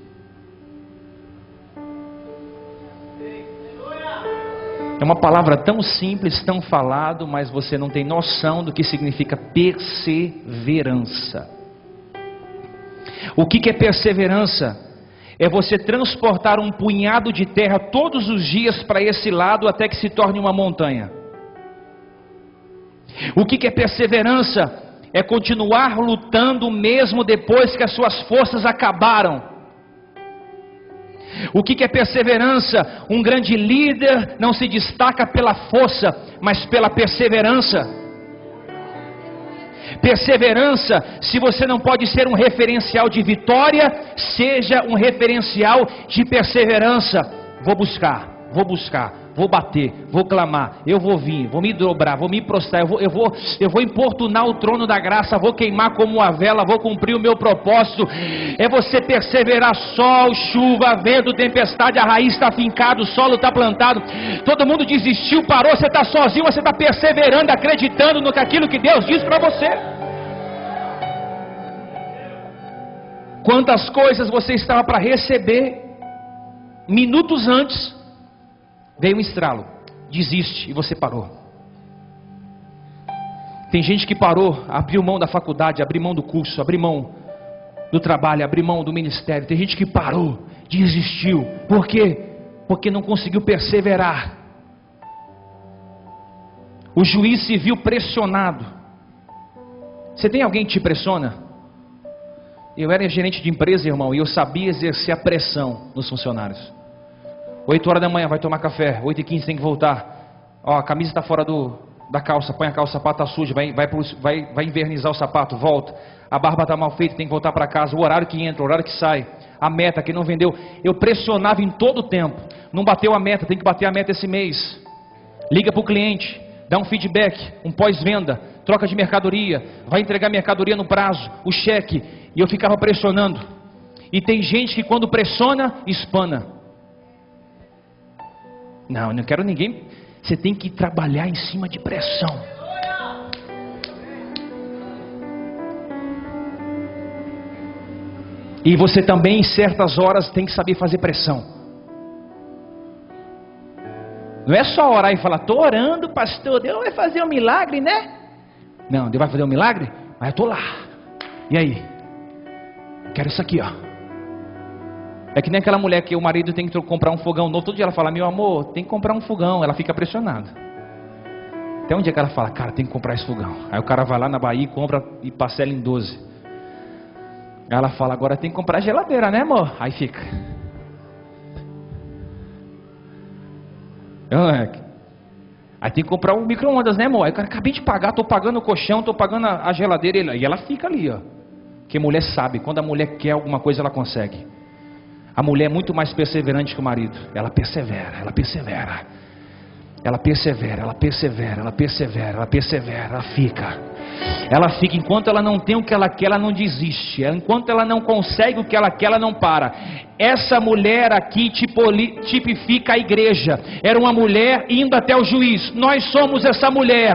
É uma palavra tão simples, tão falado, mas você não tem noção do que significa perseverança. O que é perseverança? É você transportar um punhado de terra todos os dias para esse lado até que se torne uma montanha. O que é perseverança? É continuar lutando mesmo depois que as suas forças acabaram. O que é perseverança? Um grande líder não se destaca pela força, mas pela perseverança. Perseverança, se você não pode ser um referencial de vitória, seja um referencial de perseverança. Vou buscar, vou bater, vou clamar, eu vou vir, vou me dobrar, vou me prostrar, eu vou importunar o trono da graça, vou queimar como uma vela, vou cumprir o meu propósito. É você perseverar, sol, chuva, vento, tempestade, a raiz está fincada, o solo está plantado, todo mundo desistiu, parou, você está sozinho, você está perseverando, acreditando no que aquilo que Deus diz para você. Quantas coisas você estava para receber, minutos antes, veio um estralo, desiste e você parou. Tem gente que parou, abriu mão da faculdade, abriu mão do curso, abriu mão do trabalho, abriu mão do ministério. Tem gente que parou, desistiu. Por quê? porque não conseguiu perseverar. O juiz se viu pressionado. Você tem alguém que te pressiona? Eu era gerente de empresa, irmão, e eu sabia exercer a pressão nos funcionários. 8 horas da manhã, vai tomar café. 8h15 tem que voltar. Ó, a camisa está fora da calça, põe a calça, o sapato está sujo, vai invernizar o sapato, volta. A barba está mal feita, tem que voltar para casa. O horário que entra, o horário que sai. A meta que não vendeu. Eu pressionava em todo o tempo. Não bateu a meta, tem que bater a meta esse mês. Liga para o cliente, dá um feedback, um pós-venda, troca de mercadoria, vai entregar mercadoria no prazo, o cheque. E eu ficava pressionando. E tem gente que quando pressiona, espana. Não, eu não quero ninguém. Você tem que trabalhar em cima de pressão. E você também em certas horas tem que saber fazer pressão. Não é só orar e falar, estou orando, pastor, Deus vai fazer um milagre, né? Não, Deus vai fazer um milagre? Mas eu estou lá. E aí? Quero isso aqui, ó. É que nem aquela mulher que o marido tem que comprar um fogão novo. Todo dia ela fala, meu amor, tem que comprar um fogão. Ela fica pressionada. Até um dia que ela fala, cara, tem que comprar esse fogão. Aí o cara vai lá na Bahia e compra e parcela em 12. Aí ela fala, agora tem que comprar geladeira, né, amor? Aí fica. Aí tem que comprar um micro-ondas, né, amor? Aí o cara, acabei de pagar, tô pagando o colchão, tô pagando a geladeira. E ela fica ali, ó. Porque mulher sabe, quando a mulher quer alguma coisa, ela consegue. A mulher é muito mais perseverante que o marido. Ela persevera, ela persevera. Ela persevera, ela persevera, ela persevera, ela persevera, ela fica. Ela fica, enquanto ela não tem o que ela quer, ela não desiste. Enquanto ela não consegue o que ela quer, ela não para. Essa mulher aqui tipifica a igreja. Era uma mulher indo até o juiz. Nós somos essa mulher.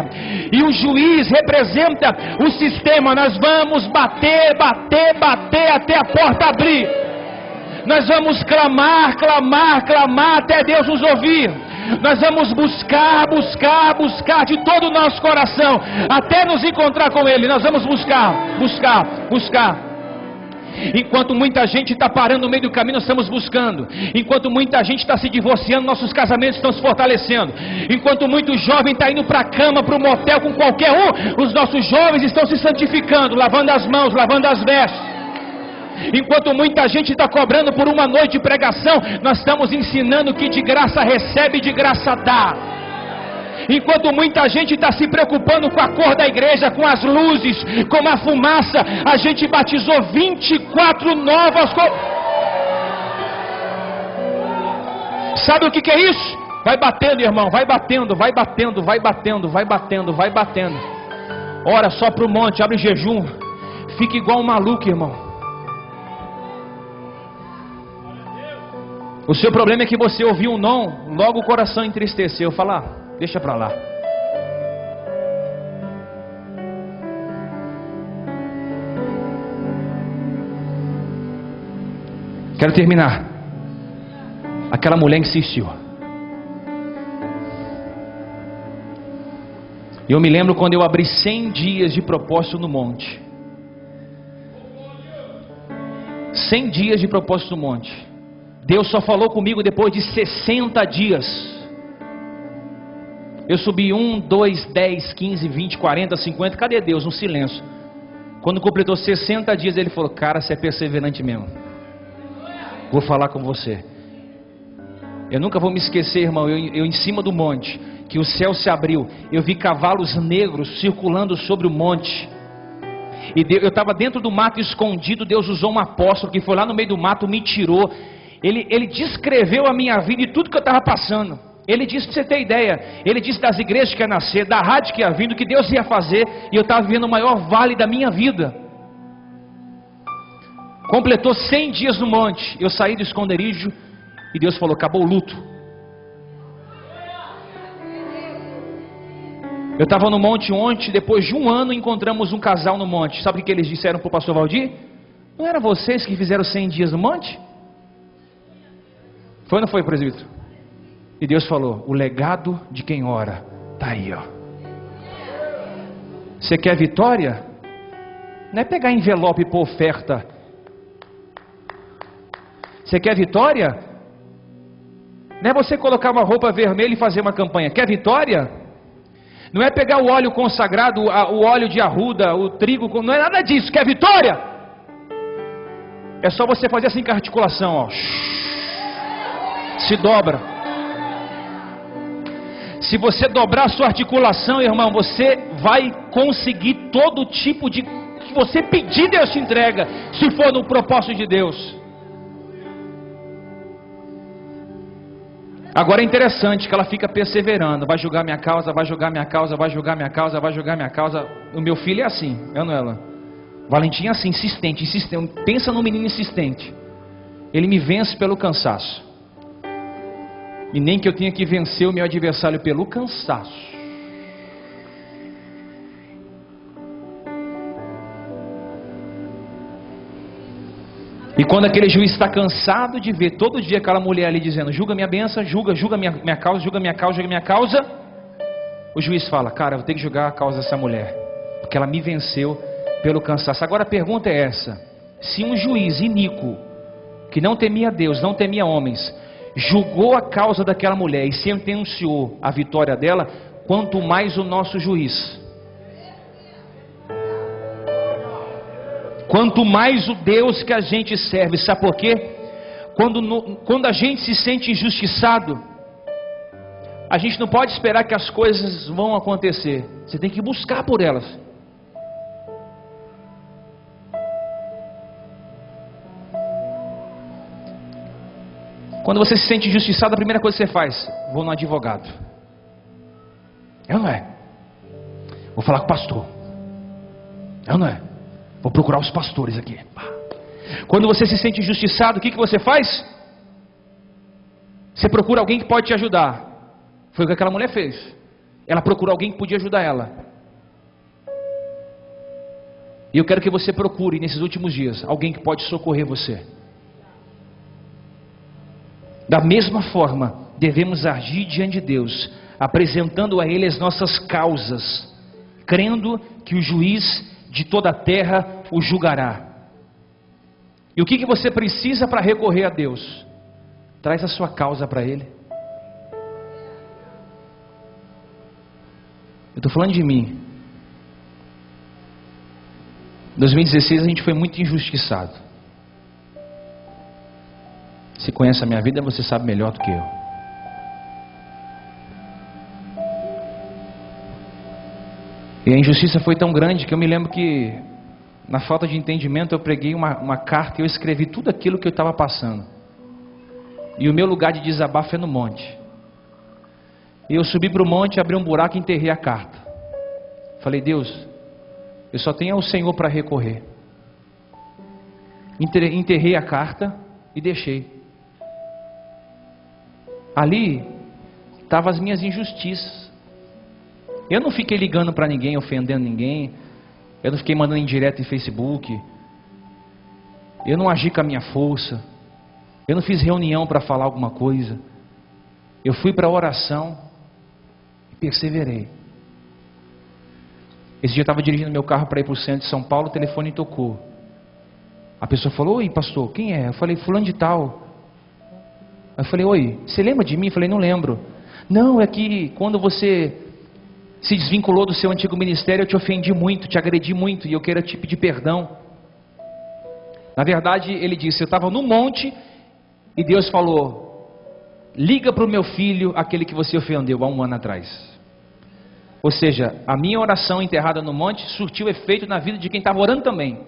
E o juiz representa o sistema. Nós vamos bater, bater, bater até a porta abrir. Nós vamos clamar, clamar, clamar até Deus nos ouvir. Nós vamos buscar, buscar, buscar de todo o nosso coração até nos encontrar com Ele. Nós vamos buscar, buscar, buscar. Enquanto muita gente está parando no meio do caminho, nós estamos buscando. Enquanto muita gente está se divorciando, nossos casamentos estão se fortalecendo. Enquanto muito jovem está indo para a cama, para o motel com qualquer um, os nossos jovens estão se santificando, lavando as mãos, lavando as vestes. Enquanto muita gente está cobrando por uma noite de pregação, nós estamos ensinando que de graça recebe, de graça dá. Enquanto muita gente está se preocupando com a cor da igreja, com as luzes, com a fumaça, a gente batizou 24 novas. Sabe o que é isso? Vai batendo, irmão, vai batendo, vai batendo, vai batendo, vai batendo, vai batendo. Ora só para o monte, abre jejum, fica igual um maluco, irmão. O seu problema é que você ouviu um não, logo o coração entristeceu. Fala, deixa pra lá. Quero terminar. Aquela mulher insistiu. Eu me lembro quando eu abri 100 dias de propósito no monte. 100 dias de propósito no monte. Deus só falou comigo depois de 60 dias. Eu subi 1, 2, 10, 15, 20, 40, 50. Cadê Deus? No silêncio. Quando completou 60 dias, Ele falou, cara, você é perseverante mesmo. Vou falar com você. Eu nunca vou me esquecer, irmão. Eu em cima do monte, que o céu se abriu. Eu vi cavalos negros circulando sobre o monte. E eu estava dentro do mato escondido. Deus usou um apóstolo que foi lá no meio do mato, me tirou. Ele descreveu a minha vida e tudo que eu estava passando. Ele disse, para você ter ideia, ele disse das igrejas que ia nascer, da rádio que ia vir, do que Deus ia fazer. E eu estava vivendo o maior vale da minha vida. Completou 100 dias no monte. Eu saí do esconderijo e Deus falou, acabou o luto. Eu estava no monte ontem, depois de um ano encontramos um casal no monte. Sabe o que eles disseram para o pastor Valdir? Não eram vocês que fizeram 100 dias no monte? Foi ou não foi, presbítero? E Deus falou, o legado de quem ora está aí, ó. Você quer vitória? Não é pegar envelope e pôr oferta. Você quer vitória? Não é você colocar uma roupa vermelha e fazer uma campanha. Quer vitória? Não é pegar o óleo consagrado, o óleo de arruda, o trigo, não é nada disso. Quer vitória? É só você fazer assim com a articulação, ó. Se dobra. Se você dobrar a sua articulação, irmão, você vai conseguir todo tipo de que você pedir, Deus te entrega, se for no propósito de Deus. Agora é interessante que ela fica perseverando. Vai julgar minha causa, vai julgar minha causa, vai julgar minha causa, vai julgar minha causa. O meu filho é assim, é ou não é ela? Valentim é assim, insistente, insistente. Pensa num menino insistente. Ele me vence pelo cansaço. E nem que eu tenha que vencer o meu adversário pelo cansaço. E quando aquele juiz está cansado de ver todo dia aquela mulher ali dizendo: julga minha bênção, julga minha causa, julga minha causa, julga minha causa. O juiz fala: cara, eu vou ter que julgar a causa dessa mulher, porque ela me venceu pelo cansaço. Agora a pergunta é essa: se um juiz iníquo, que não temia Deus, não temia homens, julgou a causa daquela mulher e sentenciou a vitória dela, quanto mais o nosso juiz. Quanto mais o Deus que a gente serve. Sabe por quê? Quando a gente se sente injustiçado, a gente não pode esperar que as coisas vão acontecer. Você tem que buscar por elas. Quando você se sente injustiçado, a primeira coisa que você faz: vou no advogado. É ou não é? Vou falar com o pastor. É ou não é? Vou procurar os pastores aqui. Quando você se sente injustiçado, o que você faz? Você procura alguém que pode te ajudar. Foi o que aquela mulher fez. Ela procurou alguém que podia ajudar ela. E eu quero que você procure nesses últimos dias alguém que pode socorrer você. Da mesma forma, devemos agir diante de Deus, apresentando a Ele as nossas causas, crendo que o juiz de toda a terra o julgará. E o que você precisa para recorrer a Deus? Traz a sua causa para Ele. Eu estou falando de mim. Em 2016 a gente foi muito injustiçado. Se conhece a minha vida, você sabe melhor do que eu. E a injustiça foi tão grande que eu me lembro que, na falta de entendimento, eu preguei uma carta e eu escrevi tudo aquilo que eu estava passando. E o meu lugar de desabafo é no monte. E eu subi para o monte, abri um buraco e enterrei a carta. Falei: Deus, eu só tenho o Senhor para recorrer. Enterrei a carta e deixei. Ali estavam as minhas injustiças. Eu não fiquei ligando para ninguém, ofendendo ninguém. Eu não fiquei mandando indireta em Facebook. Eu não agi com a minha força. Eu não fiz reunião para falar alguma coisa. Eu fui para a oração e perseverei. Esse dia eu estava dirigindo meu carro para ir para o centro de São Paulo, o telefone tocou. A pessoa falou: oi pastor, quem é? Eu falei: fulano de tal. Eu falei: oi, você lembra de mim? Eu falei: não lembro. Não, é que quando você se desvinculou do seu antigo ministério, eu te ofendi muito, te agredi muito, e eu quero te pedir perdão. Na verdade, ele disse: eu estava no monte, e Deus falou: liga para o meu filho, aquele que você ofendeu há 1 ano atrás. Ou seja, a minha oração enterrada no monte surtiu efeito na vida de quem estava orando também.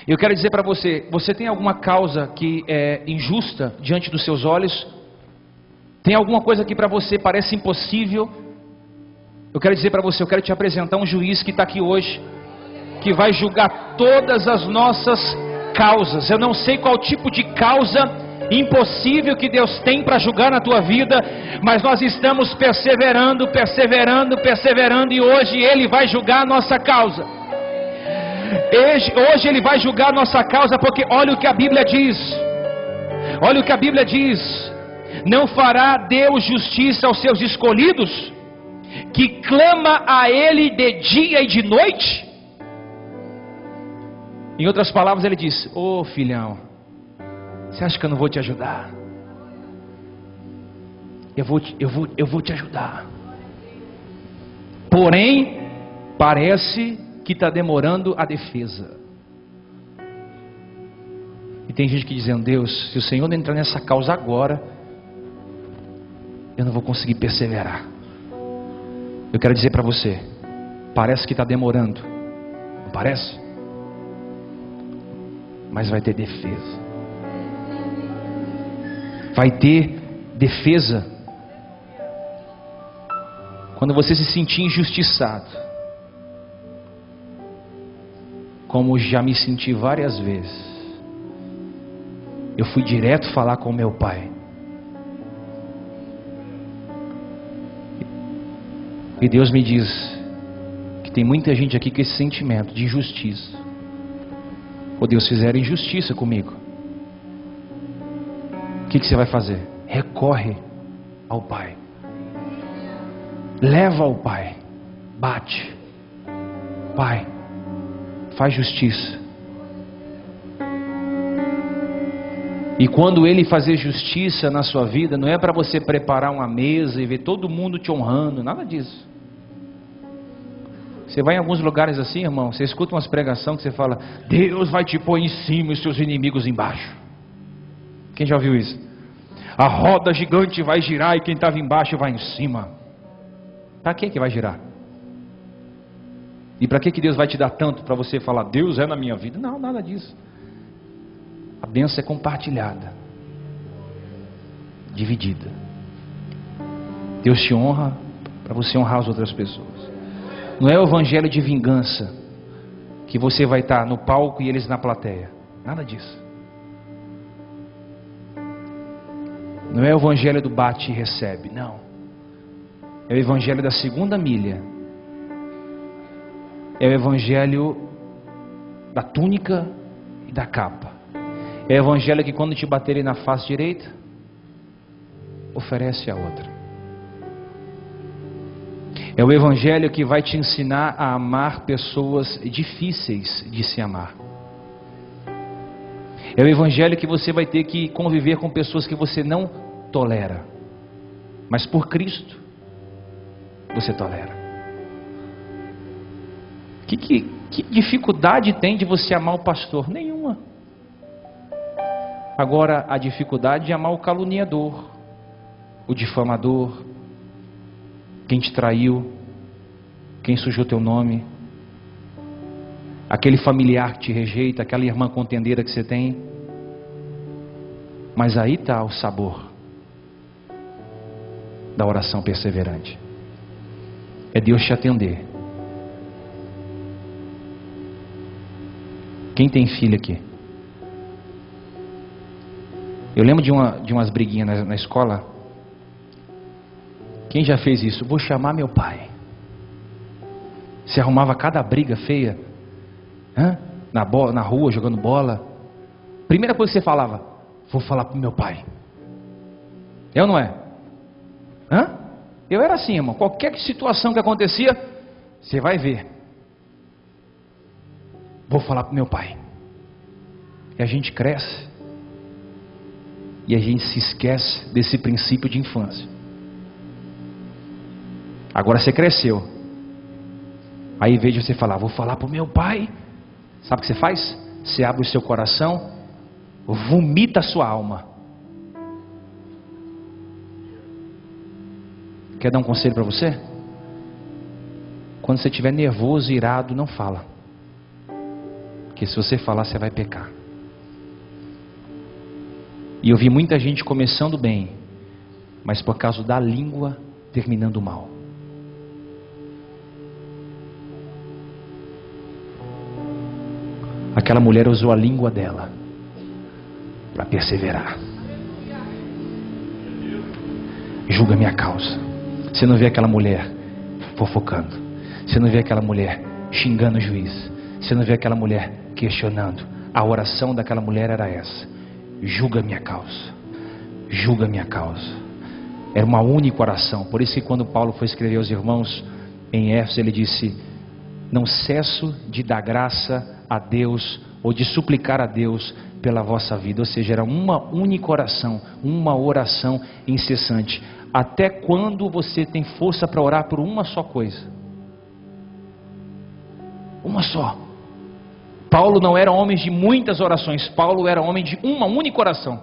Eu quero dizer para você: você tem alguma causa que é injusta diante dos seus olhos? Tem alguma coisa que para você parece impossível? Eu quero dizer para você, eu quero te apresentar um juiz que está aqui hoje, que vai julgar todas as nossas causas. Eu não sei qual tipo de causa impossível que Deus tem para julgar na tua vida, mas nós estamos perseverando, e hoje Ele vai julgar a nossa causa. Hoje Ele vai julgar a nossa causa, porque olha o que a Bíblia diz. Olha o que a Bíblia diz: não fará Deus justiça aos seus escolhidos, que clama a Ele de dia e de noite? Em outras palavras, Ele diz: ô filhão, você acha que eu não vou te ajudar? eu vou te ajudar. Porém, parece que está demorando a defesa. E tem gente que dizendo: Deus, se o Senhor não entrar nessa causa agora, eu não vou conseguir perseverar. Eu quero dizer para você, parece que está demorando, não parece? Mas vai ter defesa. Vai ter defesa. Quando você se sentir injustiçado, como já me senti várias vezes, eu fui direto falar com meu pai. E Deus me diz que tem muita gente aqui com esse sentimento de injustiça. Ou Deus fizeram injustiça comigo. O que você vai fazer? Recorre ao Pai. Leva ao Pai. Bate. Pai, faz justiça. E quando Ele fazer justiça na sua vida, não é para você preparar uma mesa e ver todo mundo te honrando, nada disso. Você vai em alguns lugares assim, irmão, você escuta umas pregações que você fala: Deus vai te pôr em cima e os seus inimigos embaixo. Quem já ouviu isso? A roda gigante vai girar e quem estava embaixo vai em cima. Para que vai girar? E para que Deus vai te dar tanto para você falar: Deus é na minha vida? Não, nada disso. A bênção é compartilhada, dividida. Deus te honra para você honrar as outras pessoas. Não é o evangelho de vingança, que você vai estar no palco e eles na plateia. Nada disso. Não é o evangelho do bate e recebe, não. É o evangelho da segunda milha. É o evangelho da túnica e da capa. É o evangelho que quando te baterem na face direita, oferece a outra. É o evangelho que vai te ensinar a amar pessoas difíceis de se amar. É o evangelho que você vai ter que conviver com pessoas que você não tolera, mas por Cristo você tolera. Que dificuldade tem de você amar o pastor? Nenhuma. Agora, a dificuldade de amar o caluniador, o difamador, quem te traiu, quem sujou teu nome, aquele familiar que te rejeita, aquela irmã contendeira que você tem. Mas aí está o sabor da oração perseverante. É Deus te atender. Quem tem filho aqui? Eu lembro de umas briguinhas na escola. Quem já fez isso? Vou chamar meu pai. Se arrumava cada briga feia, na rua, jogando bola. Primeira coisa que você falava: vou falar pro meu pai. É ou não é? Eu era assim, irmão. Qualquer situação que acontecia, você vai ver. Vou falar pro meu pai. E a gente cresce. E a gente se esquece desse princípio de infância. Agora você cresceu. Aí, em vez de você falar: vou falar pro meu pai, sabe o que você faz? Você abre o seu coração, vomita a sua alma. Quer dar um conselho para você? Quando você estiver nervoso, irado, não fala. Porque se você falar, você vai pecar. E eu vi muita gente começando bem, mas por causa da língua, terminando mal. Aquela mulher usou a língua dela para perseverar. Julga minha causa. Você não vê aquela mulher fofocando. Você não vê aquela mulher xingando o juiz. Você não vê aquela mulher questionando. A oração daquela mulher era essa: julga minha causa. Julga minha causa. Era uma única oração. Por isso que quando Paulo foi escrever aos irmãos em Éfeso, ele disse: não cesso de dar graça a Deus, ou de suplicar a Deus pela vossa vida. Ou seja, era uma única oração, uma oração incessante. Até quando você tem força para orar por uma só coisa? Uma só. Paulo não era homem de muitas orações, Paulo era homem de uma única oração.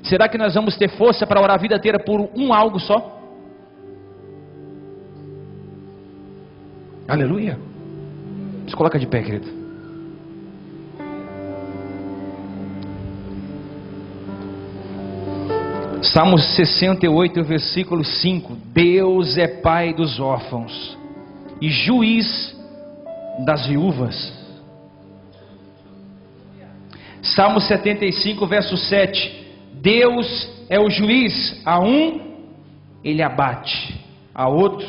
Será que nós vamos ter força para orar a vida inteira por algo só? Aleluia. Se coloca de pé, querido. Salmos 68, versículo 5. Deus é pai dos órfãos e juiz das viúvas. Salmo 75, verso 7. Deus é o juiz, a um ele abate, a outro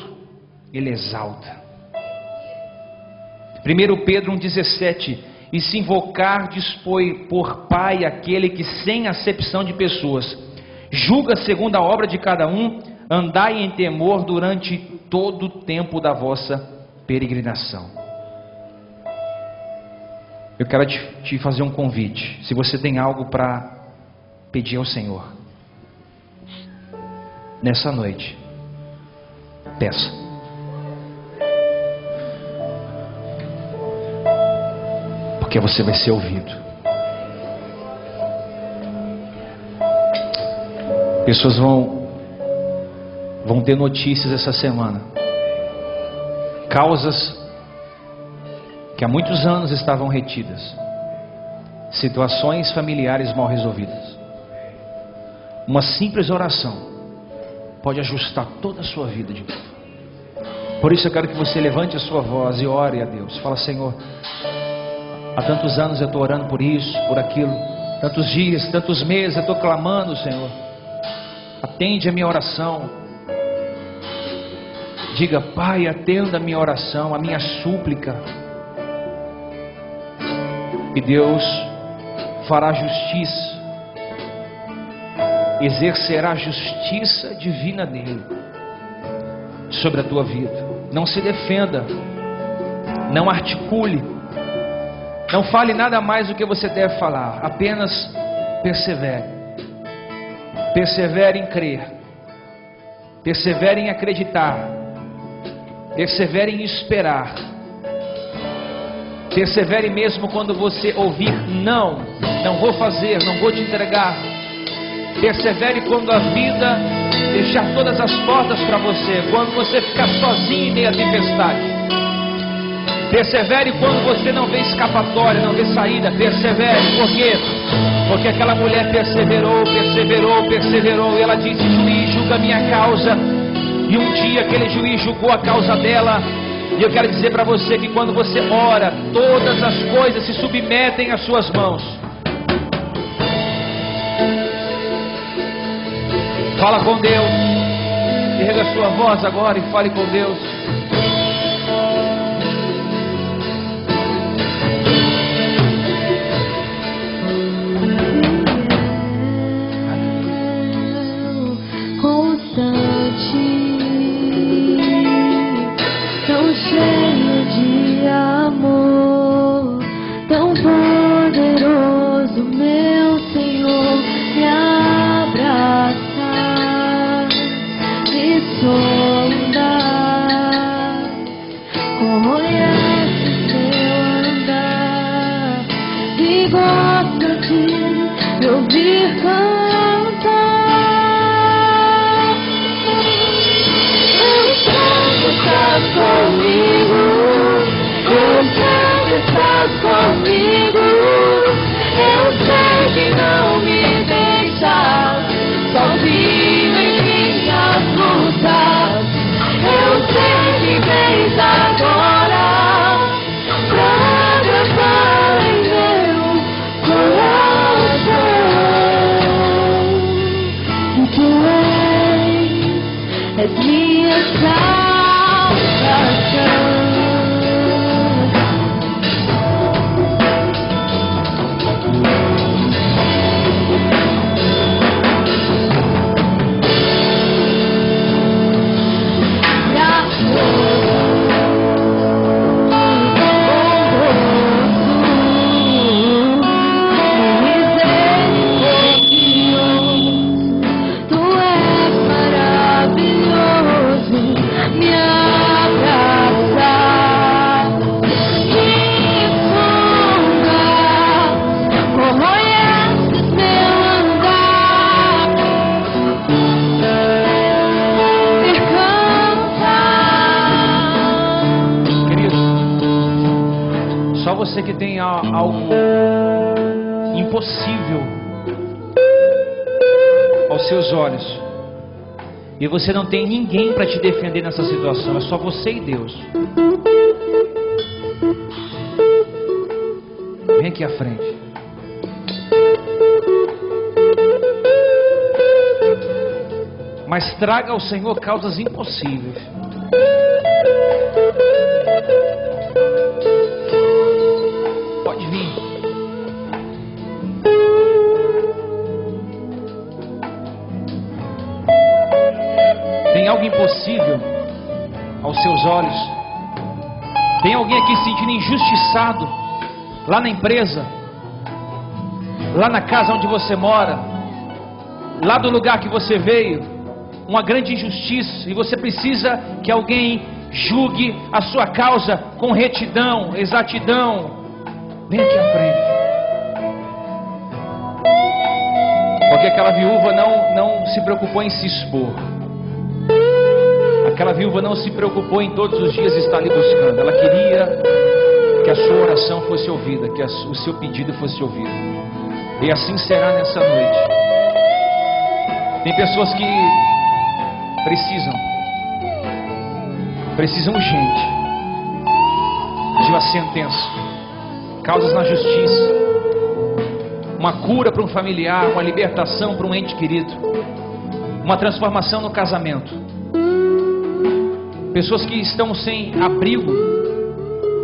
ele exalta. 1 Pedro 1,17. E se invocardes por Pai aquele que sem acepção de pessoas julga segundo a obra de cada um, andai em temor durante todo o tempo da vossa peregrinação. Eu quero te fazer um convite. Se você tem algo para pedir ao Senhor nessa noite, peça. Porque você vai ser ouvido. Pessoas vão ter notícias essa semana. Causas que há muitos anos estavam retidas. Situações familiares mal resolvidas. Uma simples oração pode ajustar toda a sua vida de novo. Por isso eu quero que você levante a sua voz e ore a Deus. Fala: Senhor, há tantos anos eu estou orando por isso, por aquilo. Tantos dias, tantos meses eu estou clamando, Senhor. Atende a minha oração. Diga: Pai, atenda a minha oração, a minha súplica. E Deus fará justiça, exercerá a justiça divina dele sobre a tua vida. Não se defenda, não articule, não fale nada mais do que você deve falar, apenas persevere. Persevere em crer, persevere em acreditar, persevere em esperar. Persevere mesmo quando você ouvir não vou fazer, não vou te entregar. Persevere quando a vida fechar todas as portas para você, quando você ficar sozinho em meio à tempestade. Persevere quando você não vê escapatória, não vê saída. Persevere, por quê? Porque aquela mulher perseverou, e ela disse: juiz, julga a minha causa. E um dia aquele juiz julgou a causa dela. E eu quero dizer para você que quando você ora, todas as coisas se submetem às suas mãos. Fala com Deus. Erga a sua voz agora e fale com Deus. Agora Só você que tem algo impossível aos seus olhos. E você não tem ninguém para te defender nessa situação. É só você e Deus. Vem aqui à frente. Mas traga ao Senhor causas impossíveis. Pode vir. Tem algo impossível aos seus olhos? Tem alguém aqui se sentindo injustiçado? Lá na empresa? Lá na casa onde você mora? Lá do lugar que você veio? Uma grande injustiça, e você precisa que alguém julgue a sua causa com retidão, exatidão. Vem aqui à frente. Porque aquela viúva não se preocupou em se expor. Aquela viúva não se preocupou em todos os dias estar ali buscando. Ela queria que a sua oração fosse ouvida, que o seu pedido fosse ouvido. E assim será nessa noite. Tem pessoas que precisam urgente de uma sentença, causas na justiça, uma cura para um familiar, uma libertação para um ente querido, uma transformação no casamento. Pessoas que estão sem abrigo,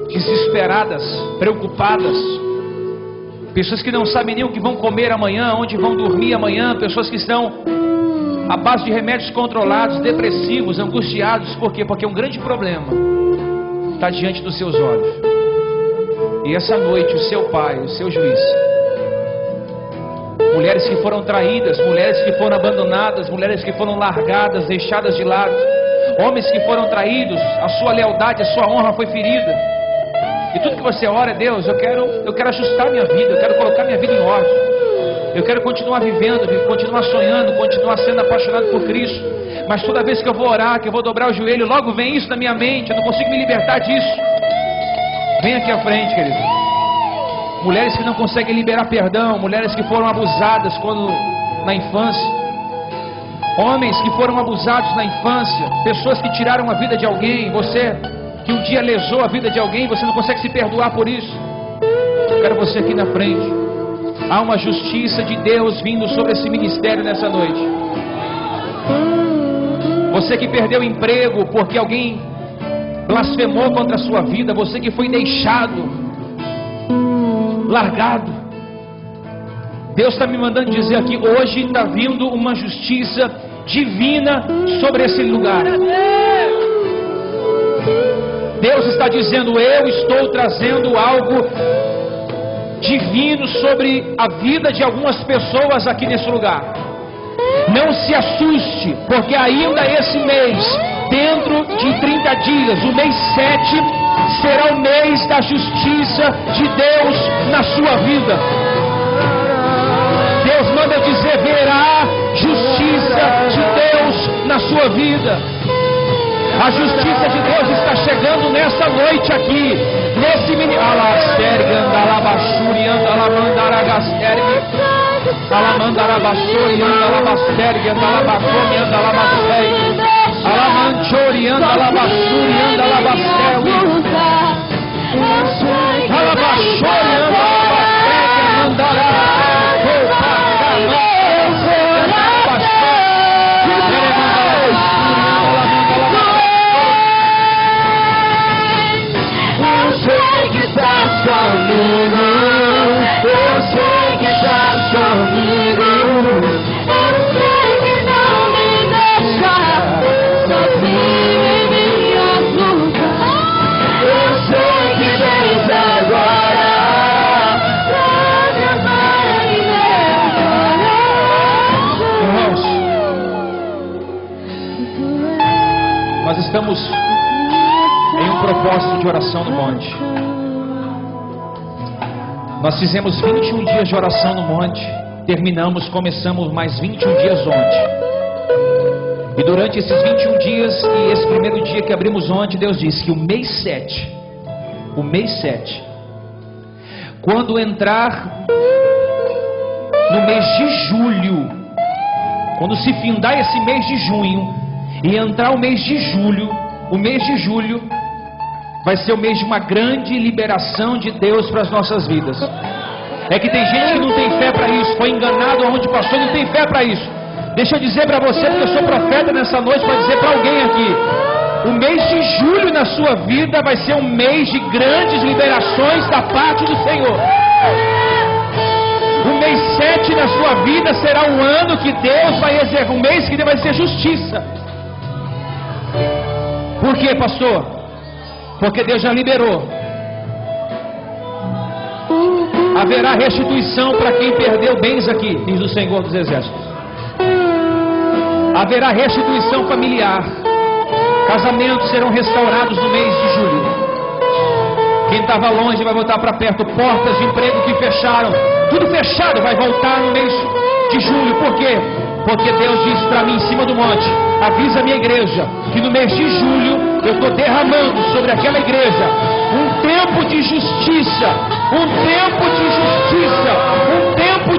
desesperadas, preocupadas, pessoas que não sabem nem o que vão comer amanhã, onde vão dormir amanhã, pessoas que estão à base de remédios controlados, depressivos, angustiados. Por quê? Porque um grande problema está diante dos seus olhos. E essa noite o seu pai, o seu juiz, mulheres que foram traídas, mulheres que foram abandonadas, mulheres que foram largadas, deixadas de lado, homens que foram traídos, a sua lealdade, a sua honra foi ferida. E tudo que você ora, Deus, eu quero ajustar minha vida, eu quero colocar minha vida em ordem. Eu quero continuar vivendo, continuar sonhando, continuar sendo apaixonado por Cristo. Mas toda vez que eu vou orar, que eu vou dobrar o joelho, logo vem isso na minha mente, eu não consigo me libertar disso. Vem aqui à frente, querido. Mulheres que não conseguem liberar perdão, mulheres que foram abusadas na infância, homens que foram abusados na infância, pessoas que tiraram a vida de alguém, você que um dia lesou a vida de alguém, você não consegue se perdoar por isso. Eu quero você aqui na frente. Há uma justiça de Deus vindo sobre esse ministério nessa noite. Você que perdeu o emprego porque alguém blasfemou contra a sua vida, você que foi deixado, largado, Deus está me mandando dizer aqui, hoje está vindo uma justiça divina sobre esse lugar. Deus está dizendo, eu estou trazendo algo divino sobre a vida de algumas pessoas aqui nesse lugar. Não se assuste, porque ainda esse mês, dentro de 30 dias, o mês 7, será o mês da justiça de Deus na sua vida. Deus manda dizer, verá justiça de Deus na sua vida. A justiça de Deus está chegando nessa noite aqui, nesse mini. Alasterga, andalabashuri, andalamandaragasterga, alamandarabashuri, andalabasterga, andalabacome, andalabasterga, alamanchori, andalabashuri, andalabasterga, alabashori, andalabasterga, andalabasterga. Nós estamos em um propósito de oração no monte. Nós fizemos 21 dias de oração no monte. Começamos mais 21 dias ontem. E durante esses 21 dias e esse primeiro dia que abrimos ontem, Deus disse que o mês 7 Quando entrar no mês de julho, quando se findar esse mês de junho e entrar o mês de julho, o mês de julho vai ser o mês de uma grande liberação de Deus para as nossas vidas. É que tem gente que não tem fé para isso, foi enganado aonde passou, não tem fé para isso. Deixa eu dizer para você, porque eu sou profeta nessa noite, para dizer para alguém aqui: o mês de julho na sua vida vai ser um mês de grandes liberações da parte do Senhor. O mês 7 na sua vida será um ano que Deus vai exercer, um mês que vai ser justiça. Por quê, pastor? Porque Deus já liberou. Haverá restituição para quem perdeu bens aqui, diz o Senhor dos Exércitos. Haverá restituição familiar. Casamentos serão restaurados no mês de julho. Quem estava longe vai voltar para perto. Portas de emprego que fecharam, tudo fechado, vai voltar no mês de julho. Por quê? Porque Deus disse para mim em cima do monte: avisa a minha igreja que no mês de julho eu estou derramando sobre aquela igreja um tempo de justiça, um tempo de justiça, um tempo